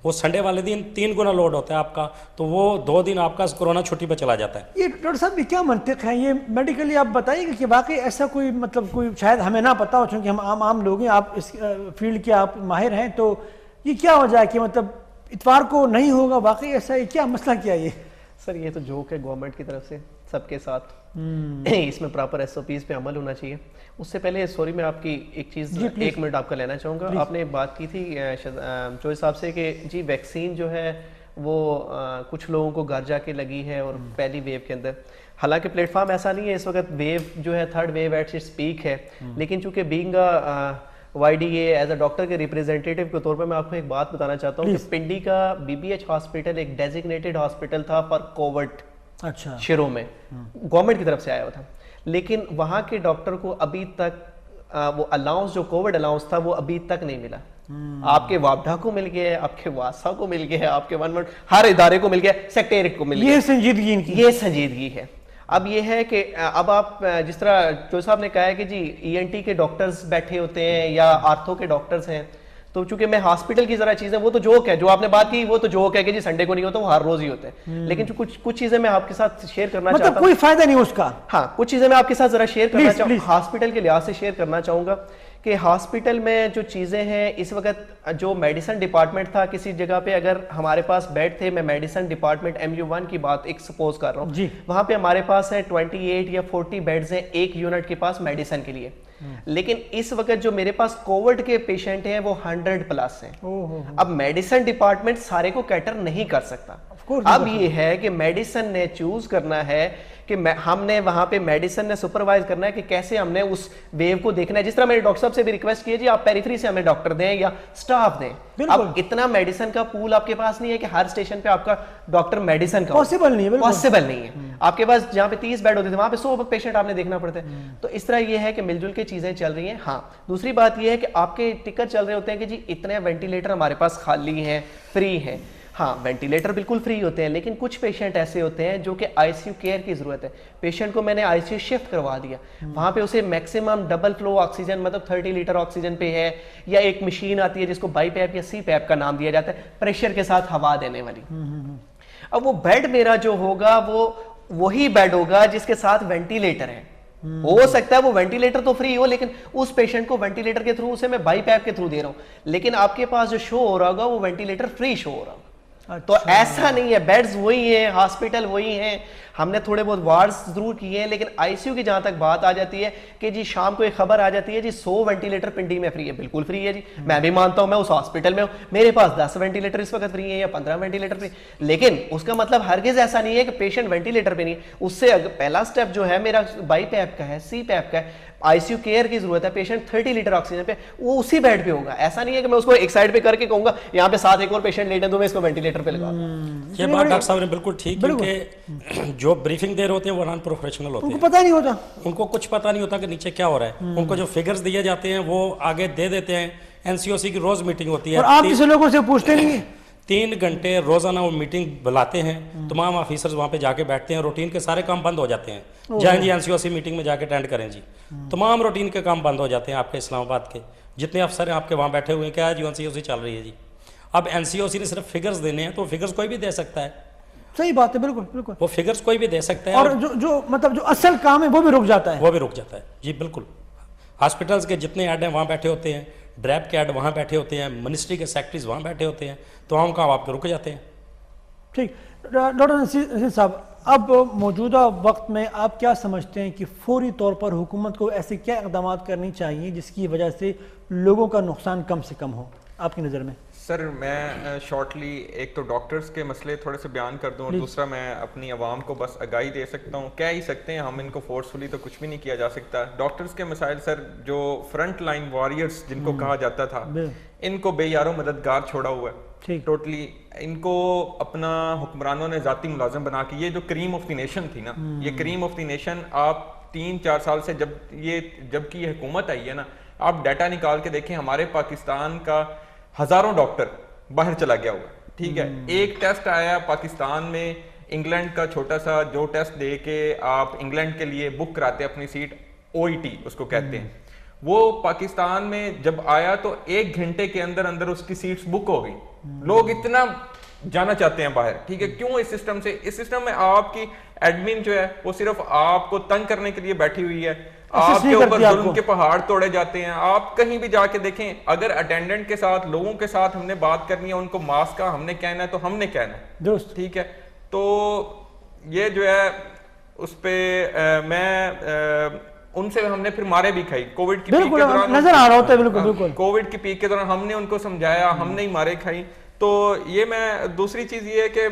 وہ سنڈے والے دن 3 گنا لوڈ ہوتا ہے آپ کا، تو وہ 2 دن آپ کا کرونا چھٹی پہ چلا جاتا ہے۔ یہ ڈاکٹر صاحب یہ کیا منطق ہے؟ یہ میڈیکلی آپ بتائیے کہ واقعی ایسا کوئی مطلب کوئی شاید ہمیں نہ پتا ہو، چونکہ ہم عام لوگ ہیں، آپ اس فیلڈ کے آپ ماہر ہیں، تو یہ کیا وجہ ہے کہ مطلب اتوار کو نہیں ہوگا؟ واقعی ایسا ہے کیا مسئلہ کیا یہ؟ سر یہ تو جوک ہے گورنمنٹ کی طرف سے سب کے ساتھ، اس میں پراپر ایس او پیز پہ عمل ہونا چاہیے۔ اس سے پہلے سوری میں آپ کی ایک چیز 1 منٹ آپ کا لینا چاہوں گا۔ آپ نے بات کی تھی چوہے صاحب سے کہ جی ویکسین جو ہے وہ کچھ لوگوں کو گھر جا کے لگی ہے اور پہلی ویو کے اندر، حالانکہ پلیٹ فارم ایسا نہیں ہے اس وقت، ویو جو ہے 3rd view at it's pack ہے، لیکن چونکہ being Y D A as a doctor کے ریپریزنٹیٹیو کے طور پر میں آپ کو ایک بات بتانا چاہتا ہوں کہ پنڈی کا بی بی ایچ ہاسپٹل ایک ڈیزگنیٹڈ ہاسپٹل تھا فار کووڈ، اچھا شروع میں گورنمنٹ کی طرف سے آیا ہوا تھا، لیکن وہاں کے ڈاکٹر کو ابھی تک وہ الاؤنس جو کووڈ الاؤنس تھا وہ ابھی تک نہیں ملا۔ آپ کے وابڈا کو مل گیا ہے، آپ کے واسا کو مل گیا ہے، آپ کے ہر ادارے کو مل گیا، سیکٹریٹ کو مل گیا۔ یہ سنجیدگی ان کی، یہ سنجیدگی ہے۔ اب یہ ہے کہ اب آپ جس طرح جو صاحب نے کہا ہے کہ جی ای این ٹی کے ڈاکٹرز بیٹھے ہوتے ہیں یا آرتھو کے ڈاکٹرز ہیں، تو چونکہ میں ہاسپٹل کی ذرا چیزیں وہ تو جوک ہے، جو آپ نے بات کی وہ تو جوک ہے کہ جی سنڈے کو نہیں ہوتا، وہ ہر روز ہی ہوتا ہے، لیکن جو کچھ چیزیں میں آپ کے ساتھ شیئر کرنا چاہتا ہوں، مطلب کوئی فائدہ نہیں اس کا۔ ہاں کچھ چیزیں میں آپ کے ساتھ ذرا شیئر کرنا چاہوں، ہاسپٹل کے لحاظ سے شیئر کرنا چاہوں گا کہ ہاسپٹل میں جو چیزیں ہیں اس وقت، جو میڈیسن ڈپارٹمنٹ تھا کسی جگہ پہ اگر ہمارے پاس بیڈ تھے، میں میڈیسن ڈپارٹمنٹ MU1 کی بات ایک سپوز کر رہا ہوں، وہاں پہ ہمارے پاس ہے 28 یا 40 بیڈز ہیں ایک یونٹ کے پاس میڈیسن کے لیے، لیکن اس وقت جو میرے پاس کووڈ کے پیشنٹ ہیں وہ 100+ ہیں۔ اب میڈیسن ڈپارٹمنٹ سارے کو کیٹر نہیں کر سکتا، اب یہ ہے کہ میڈیسن نے چوز کرنا ہے کہ ہم نے وہاں پہ میڈیسن نے سپروائز کرنا ہے کہ کیسے ہم نے اس ویو کو دیکھنا ہے، جس طرح میں نے ڈاکٹر صاحب سے بھی ریکویسٹ کی جی آپ پیریفری سے ہمیں ڈاکٹر دیں یا سٹاف دیں۔ اب اتنا میڈیسن کا پول آپ کے پاس نہیں ہے کہ ہر اسٹیشن پہ آپ کا ڈاکٹر میڈیسن کا پاسبل نہیں ہے، آپ کے پاس جہاں پہ 30 بیڈ ہوتے تھے وہاں پہ 100 پیشنٹ آپ نے دیکھنا پڑتا ہے، تو اس طرح یہ ہے کہ مل جل کے چیزیں چل رہی ہیں۔ ہاں دوسری بات یہ ہے کہ آپ کے ٹکٹ چل رہے ہوتے ہیں کہ جی اتنے وینٹیلیٹر ہمارے پاس خالی ہیں، فری ہیں، ہاں وینٹیلیٹر بالکل فری ہوتے ہیں، لیکن کچھ پیشنٹ ایسے ہوتے ہیں جو کہ آئی سی یو کیئر کی ضرورت ہے، پیشنٹ کو میں نے آئی سی یو شفٹ کروا دیا، وہاں پہ اسے میکسیمم ڈبل فلو آکسیجن مطلب 30 لیٹر آکسیجن پہ ہے، یا ایک مشین آتی ہے جس کو بائی پیپ یا سی پیپ کا نام دیا جاتا ہے، پریشر کے ساتھ ہوا دینے والی۔ اب وہ بیڈ میرا جو ہوگا وہ وہی بیڈ ہوگا جس کے ساتھ وینٹیلیٹر ہے، ہو سکتا ہے وہ وینٹیلیٹر تو فری ہو لیکن اس پیشنٹ کو وینٹیلیٹر کے تھرو اسے میں بائی پیپ کے تھرو دے رہا ہوں، لیکن آپ کے پاس جو شو ہو رہا ہوگا وہ وینٹیلیٹر فری شو ہو رہا ہوگا۔ تو ایسا نہیں ہے، بیڈز وہی ہیں، ہاسپٹل وہی ہیں، ہم نے تھوڑے بہت وارڈز ضرور کیے ہیں, لیکن آئی سی یو کی جہاں تک بات آ جاتی ہے کہ جی شام کو ایک خبر آ جاتی ہے جی 100 وینٹیلیٹر پنڈی میں فری ہے, بالکل فری ہے جی, میں بھی مانتا ہوں, میں اس ہاسپٹل میں ہوں, میرے پاس 10 وینٹیلیٹر اس وقت فری ہیں یا 15 وینٹیلیٹر فری, لیکن اس کا مطلب ہرگز ایسا نہیں ہے کہ پیشنٹ وینٹیلیٹر پہ نہیں. اس سے پہلا سٹیپ جو ہے میرا بائی پیپ کا ہے, سی پیپ کا ہے, آئی سی یو کیئر کی ضرورت ہے, پیشنٹ 30 لیٹر آکسیجن پہ, وہ اسی بیڈ پہ ہوگا. ایسا نہیں ہے کہ میں اس کو ایک سائڈ پہ کر کے کہوں گا یہاں پہ ساتھ ایک اور پیشنٹ لیٹے تو میں اس کو وینٹیلیٹر پہ لگا دوں. یہ بات ڈاکٹر صاحب نے بالکل ٹھیک, کیونکہ جو بریفنگ دے رہے ہوتے ہیں وہ نان پروفیشنل ہوتے ہیں, ان کو پتہ نہیں ہوتا, ان کو کچھ پتہ نہیں ہوتا کہ نیچے کیا ہو رہا ہے. ان کو جو فگرز دیے جاتے ہیں وہ آگے دے دیتے ہیں. این سی او سی کی روز میٹنگ ہوتی ہے, اور آپ کسی لوگوں سے پوچھتے نہیں ہیں. 3 گھنٹے روزانہ وہ میٹنگ بلاتے ہیں, تمام آفیسرز وہاں پہ جا کے بیٹھتے ہیں, روٹین کے سارے کام بند ہو جاتے ہیں. جائیں جی این سی او سی میٹنگ میں جا کے اٹینڈ کریں جی, تمام روٹین کے کام بند ہو جاتے ہیں. آپ کے اسلام آباد کے جتنے افسر ہیں آپ کے وہاں بیٹھے ہوئے ہیں, کیا ہے جی این سی او سی چل رہی ہے جی. اب این سی او سی نے صرف فگرز دینے ہیں, تو فگرز کوئی بھی دے سکتا ہے. صحیح بات ہے, بالکل بالکل, وہ فگرز کوئی بھی دے سکتا ہے, اور جو مطلب جو اصل کام ہے وہ بھی رک جاتا ہے, وہ بھی رک جاتا ہے جی. بالکل ہاسپٹلس کے جتنے ایڈ ہیں وہاں بیٹھے ہوتے ہیں, ڈریپ کے ایڈ وہاں بیٹھے ہوتے ہیں, منسٹری کے سیکٹریز وہاں بیٹھے ہوتے ہیں, تو عام کام آپ کے رک جاتے ہیں. ٹھیک. ڈاکٹر نصیر صاحب, اب موجودہ وقت میں آپ کیا سمجھتے ہیں کہ فوری طور پر حکومت کو ایسے کیا اقدامات کرنی چاہیے جس کی وجہ سے لوگوں کا نقصان کم سے کم ہو آپ کی نظر میں؟ سر میں شارٹلی ایک تو ڈاکٹرز کے مسئلے تھوڑے سے بیان کر دوں, اور دوسرا میں اپنی عوام کو بس آگاہی دے سکتا ہوں. کہہ ہی سکتے ہیں ہم, ان کو فورسفلی تو کچھ بھی نہیں کیا جا سکتا. ڈاکٹرز کے مسائل سر, جو فرنٹ لائن واریئرز جن کو کہا جاتا تھا, ان کو بے یارو مددگار چھوڑا ہوا ہے ٹوٹلی. ان کو اپنا حکمرانوں نے ذاتی ملازم بنا کے, یہ جو کریم آف دی نیشن تھی نا, یہ کریم آف دی نیشن آپ 3-4 سال سے جب کی یہ حکومت آئی ہے نا, آپ ڈیٹا نکال کے دیکھیں, ہمارے پاکستان کا ہزاروں ڈاکٹر باہر چلا گیا ہوا, ٹھیک ہے. ایک ٹیسٹ آیا پاکستان میں, انگلینڈ کا چھوٹا سا جو ٹیسٹ دے کے آپ انگلینڈ کے لیے بک کراتے اپنی سیٹ, او ای ٹی اس کو کہتے ہیں, وہ پاکستان میں جب آیا تو 1 گھنٹے کے اندر اندر اس کی سیٹس بک ہو گئی. لوگ اتنا جانا چاہتے ہیں باہر, ٹھیک ہے. کیوں؟ اس سسٹم سے, اس سسٹم میں آپ کی ایڈمن جو ہے وہ صرف آپ کو تنگ کرنے کے لیے بیٹھی ہوئی ہے, آپ کے اوپر ظلم کے پہاڑ توڑے جاتے ہیں. آپ کہیں بھی جا کے دیکھیں, اگر اٹینڈنٹ کے ساتھ, لوگوں کے ساتھ ہم نے بات کرنی ہے, ان کو ماسک کا ہم نے کہنا ہے تو ہم نے کہنا ہے, درست, ٹھیک ہے. تو یہ جو ہے اس پہ میں ان سے ہم نے پھر مارے بھی کھائی کووڈ کی پیک کے دوران, نظر آ رہا ہوتا ہے بالکل کووڈ کی پیک کے دوران ہم نے ان کو سمجھایا, ہم نے ہی مارے کھائی. تو یہ میں دوسری چیز یہ ہے کہ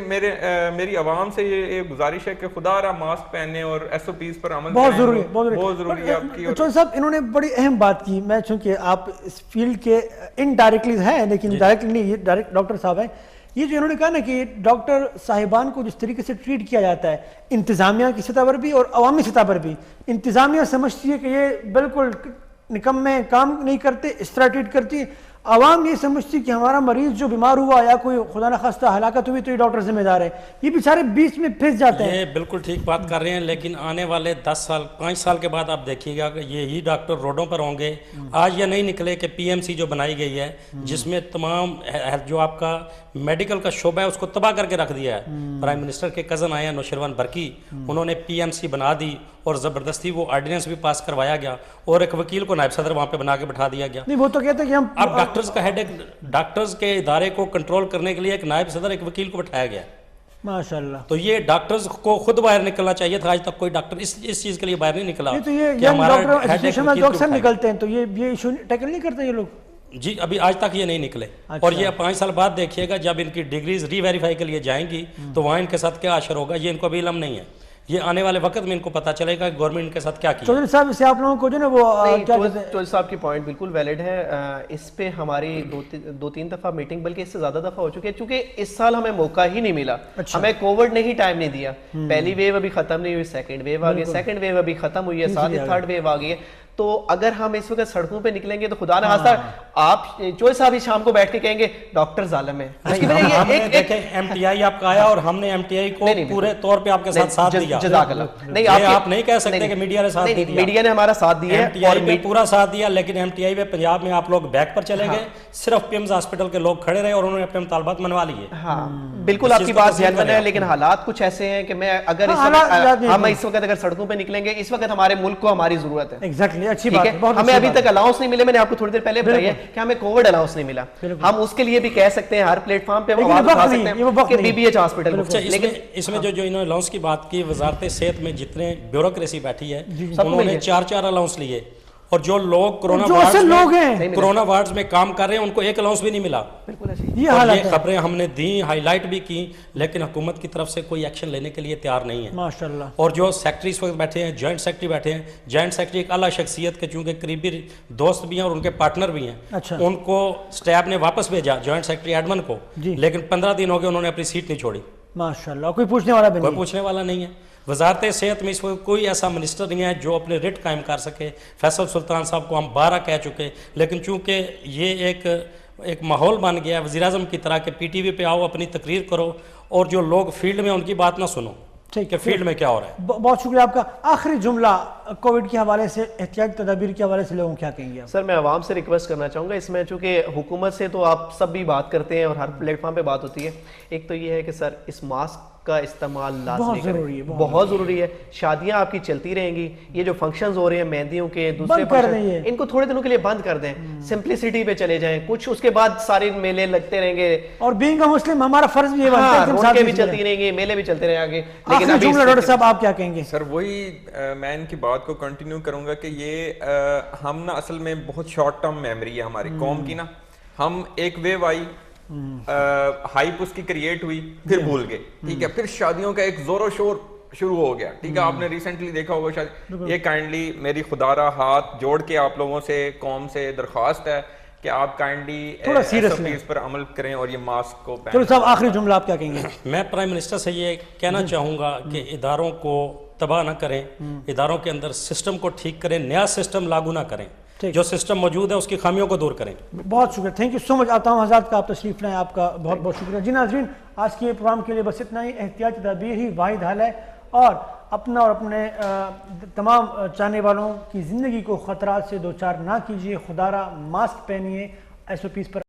میری عوام سے یہ گزارش ہے کہ خدا را ماسک پہننے اور ایس او پیز پر عمل بہت کریں, بہت ضروری ہے آپ کی. چودھری صاحب انہوں نے بڑی اہم بات کی, میں چونکہ آپ اس فیلڈ کے انڈائریکٹلی ہیں لیکن ڈائریکٹلی نہیں, یہ ڈائریکٹ ڈاکٹر صاحب ہیں, یہ جو انہوں نے کہا نا کہ ڈاکٹر صاحبان کو جس طریقے سے ٹریٹ کیا جاتا ہے انتظامیہ کی سطح پر بھی اور عوامی سطح پر بھی, انتظامیہ سمجھتی ہے کہ یہ بالکل نکمے کام نہیں کرتے, اس طرح ٹریٹ کرتی ہے. عوام یہ سمجھتی کہ ہمارا مریض جو بیمار ہوا یا کوئی خدا نخواستہ ہلاکت ہوئی تو یہ ڈاکٹر ذمہ دار ہے. یہ بیچارے بیچ میں پھنس جاتے ہیں. یہ بالکل ٹھیک بات کر رہے ہیں, لیکن آنے والے 10 سال 5 سال کے بعد آپ دیکھیے گا کہ یہی ڈاکٹر روڈوں پر ہوں گے. آج یہ نہیں نکلے کہ پی ایم سی جو بنائی گئی ہے جس میں تمام جو آپ کا میڈیکل کا شعبہ ہے اس کو تباہ کر کے رکھ دیا ہے. پرائم منسٹر کے کزن آئے ہیں نوشیروان برکی, انہوں نے پی ایم سی بنا دی اور زبردستی وہ آرڈیننس بھی پاس کروایا گیا اور ایک وکیل کو نائب صدر وہاں پہ بنا کے بٹھا دیا گیا. نہیں وہ تو کہتے ہیں کہ ہم اب ڈاکٹرز کا ہیڈ, ڈاکٹرز کے ادارے کو کنٹرول کرنے کے لیے ایک نائب صدر, ایک وکیل کو بٹھایا گیا. ماشاءاللہ. تو یہ ڈاکٹرز کو خود باہر نکلنا چاہیے تھا, آج تک کوئی ڈاکٹر اس چیز کے لیے باہر نہیں نکلا. تو یہ ڈاکٹر ایجوکیشن میں اکثر نکلتے ہیں, تو یہ ایشو ٹیکل نہیں کرتے یہ لوگ. جی ابھی آج تک یہ نہیں نکلے. اور یہ 5 سال بعد دیکھیے گا جب ان کی ڈگریز ری ویریفائی کے لیے جائیں گی تو وہاں ان کے ساتھ کیا اشر ہوگا, یہ ان کو ابھی علم نہیں ہے. یہ آنے والے وقت میں ان کو پتہ چلے گا کہ گورنمنٹ ان کے ساتھ کیا کیا. چودھری صاحب اسے آپ لوگوں کو جو نا وہ چودھری صاحب کی پوائنٹ بالکل ویلڈ ہے. اس پہ ہماری 2-3 دفعہ میٹنگ, بلکہ اس سے زیادہ دفعہ ہو چکی ہے, چونکہ اس سال ہمیں موقع ہی نہیں ملا. ہمیں کووڈ نے ہی ٹائم نہیں دیا. پہلی ویو ابھی ختم نہیں ہوئی, سیکنڈ ویو آ گئی, سیکنڈ ویو ابھی ختم ہوئی ہے, ساتھ ہی تھرڈ ویو آ گئی ہے. تو اگر ہم اس وقت سڑکوں پہ نکلیں گے تو خدا نہ خواستہ آپ چودھری صاحب ہی شام کو بیٹھ کے کہیں گے ڈاکٹر ظالم ہے. ایم ٹی آئی آپ کا آیا اور ہم نے ایم ٹی آئی کو پورے طور پہ آپ کے ساتھ دیا. جزاک اللہ. نہیں آپ نہیں کہہ سکتے کہ میڈیا نے ساتھ دیا. میڈیا نے ہمارا ساتھ دیا ہے, ایم ٹی آئی پہ پورا ساتھ دیا, لیکن ایم ٹی آئی پہ پنجاب میں آپ لوگ بیک پر چلے گئے, صرف پیمز ہاسپٹل کے لوگ کھڑے رہے اور انہوں نے اپنے مطالبات منوا لیے. ہاں بالکل آپ کی بات جینوین ہے, لیکن حالات کچھ ایسے ہیں کہ میں اگر ہم اس وقت اگر سڑکوں پہ نکلیں گے, اس وقت ہمارے ملک کو ہماری ضرورت ہے. ایگزیکٹلی, اچھی بات ہے. ہمیں ابھی تک الاؤنس نہیں ملے, میں نے آپ کو تھوڑی دیر پہلے بتایا کہ ہمیں کووڈ الاؤنس نہیں ملا. ہم اس کے لیے بھی کہہ سکتے ہیں ہر پلیٹ فارم پہ لیکن آواز وقت اٹھا نہیں سکتے ہے، وہ وقت ہیں کہ نہیں بی بی ایچ ہاسپٹل. لیکن اس میں جو انہوں نے الاؤنس کی بات کی, وزارت صحت میں جتنے بیوروکریسی بیٹھی ہے انہوں نے 4 الاؤنس لیے, اور جو لوگ کرونا وارڈز میں کام کر رہے ہیں ان کو ایک الاؤنس بھی نہیں ملا. یہ خبریں ہم نے دی, ہائی لائٹ بھی کی, لیکن حکومت کی طرف سے کوئی ایکشن لینے کے لیے تیار نہیں ہے ماشاءاللہ. اور جو سیکٹری اس وقت بیٹھے ہیں, جوائنٹ سیکٹری بیٹھے ہیں, جوائنٹ سیکٹری ایک اعلیٰ شخصیت کے چونکہ قریبی دوست بھی ہیں اور ان کے پارٹنر بھی ہیں, ان کو سٹیپ نے واپس بھیجا جوائنٹ سیکٹری ایڈمن کو, لیکن 15 دن ہو گئے انہوں نے اپنی سیٹ نہیں چھوڑی. ماشاءاللہ, کوئی پوچھنے والا بھی نہیں, کوئی پوچھنے والا نہیں ہے. وزارت صحت میں اس وقت کوئی ایسا منسٹر نہیں ہے جو اپنے ریٹ قائم کر سکے. فیصل سلطان صاحب کو ہم 12 کہہ چکے, لیکن چونکہ یہ ایک ماحول بن گیا ہے وزیر اعظم کی طرح کہ پی ٹی وی پہ آؤ, اپنی تقریر کرو, اور جو لوگ فیلڈ میں ان کی بات نہ سنو کہ فیلڈ میں کیا ہو رہا ہے. بہت شکریہ آپ کا. آخری جملہ کووڈ کے حوالے سے, احتیاطی تدابیر کے حوالے سے لوگوں کیا کہیں گے؟ سر میں عوام سے ریکویسٹ کرنا چاہوں گا اس میں, چونکہ حکومت سے تو آپ سب بھی بات کرتے ہیں اور ہر پلیٹ فارم پہ بات ہوتی ہے. ایک تو یہ ہے کہ سر اس ماسک کا استعمال لازمی کریں, بہت ضروری ہے. شادیاں آپ کی چلتی رہیں گی, یہ جو فنکشنز ہو رہے ہیں مہندیوں کے دوسرے فنکشن, ان کو تھوڑے دنوں کے لیے بند کر دیں, سمپلسٹی پہ چلے جائیں کچھ, اس کے بعد سارے میلے لگتے رہیں گے. اور بینگ اے مسلم ہمارا فرض بھی یہ بنتا ہے کہ رونقیں بھی چلتی رہیں گی, میلے بھی چلتے رہیں آگے. لیکن آخری جملہ ڈاکٹر صاحب آپ کیا کہیں گے؟ سر وہی میں ان کی بات کو کنٹینیو کروں گا کہ یہ ہم نا اصل میں بہت شارٹ ٹرم میموری ہے ہماری قوم کی نا. ہم ایک ویو آئی, ہائپ اس کی کریٹ ہوئی, پھر بھول گئے, ٹھیک ہے, پھر شادیوں کا ایک زور و شور شروع ہو گیا, ٹھیک ہے. آپ نے ریسنٹلی دیکھا ہوگا شاید. یہ کائنڈلی میری خدا را ہاتھ جوڑ کے آپ لوگوں سے, قوم سے درخواست ہے کہ آپ کائنڈلی اس پر عمل کریں اور یہ ماسک کو پہنیں. چلو صاحب آخری جملہ آپ کیا کہیں گے؟ میں پرائم منسٹر سے یہ کہنا چاہوں گا کہ اداروں کو تباہ نہ کریں, اداروں کے اندر سسٹم کو ٹھیک کریں, نیا سسٹم لاگو نہ کریں, جو سسٹم موجود ہے اس کی خامیوں کو دور کریں. بہت شکریہ, تھینک یو سو مچ. آپ تمام حضرات کا آپ تشریف لائیں, آپ کا بہت بہت شکریہ. جی ناظرین, آج کے پروگرام کے لیے بس اتنا ہی. احتیاطی تدابیر ہی واحد حل ہے, اور اپنا اور اپنے تمام چاہنے والوں کی زندگی کو خطرات سے دوچار نہ کیجیے. خدا را ماسک پہنیے, SOPs پر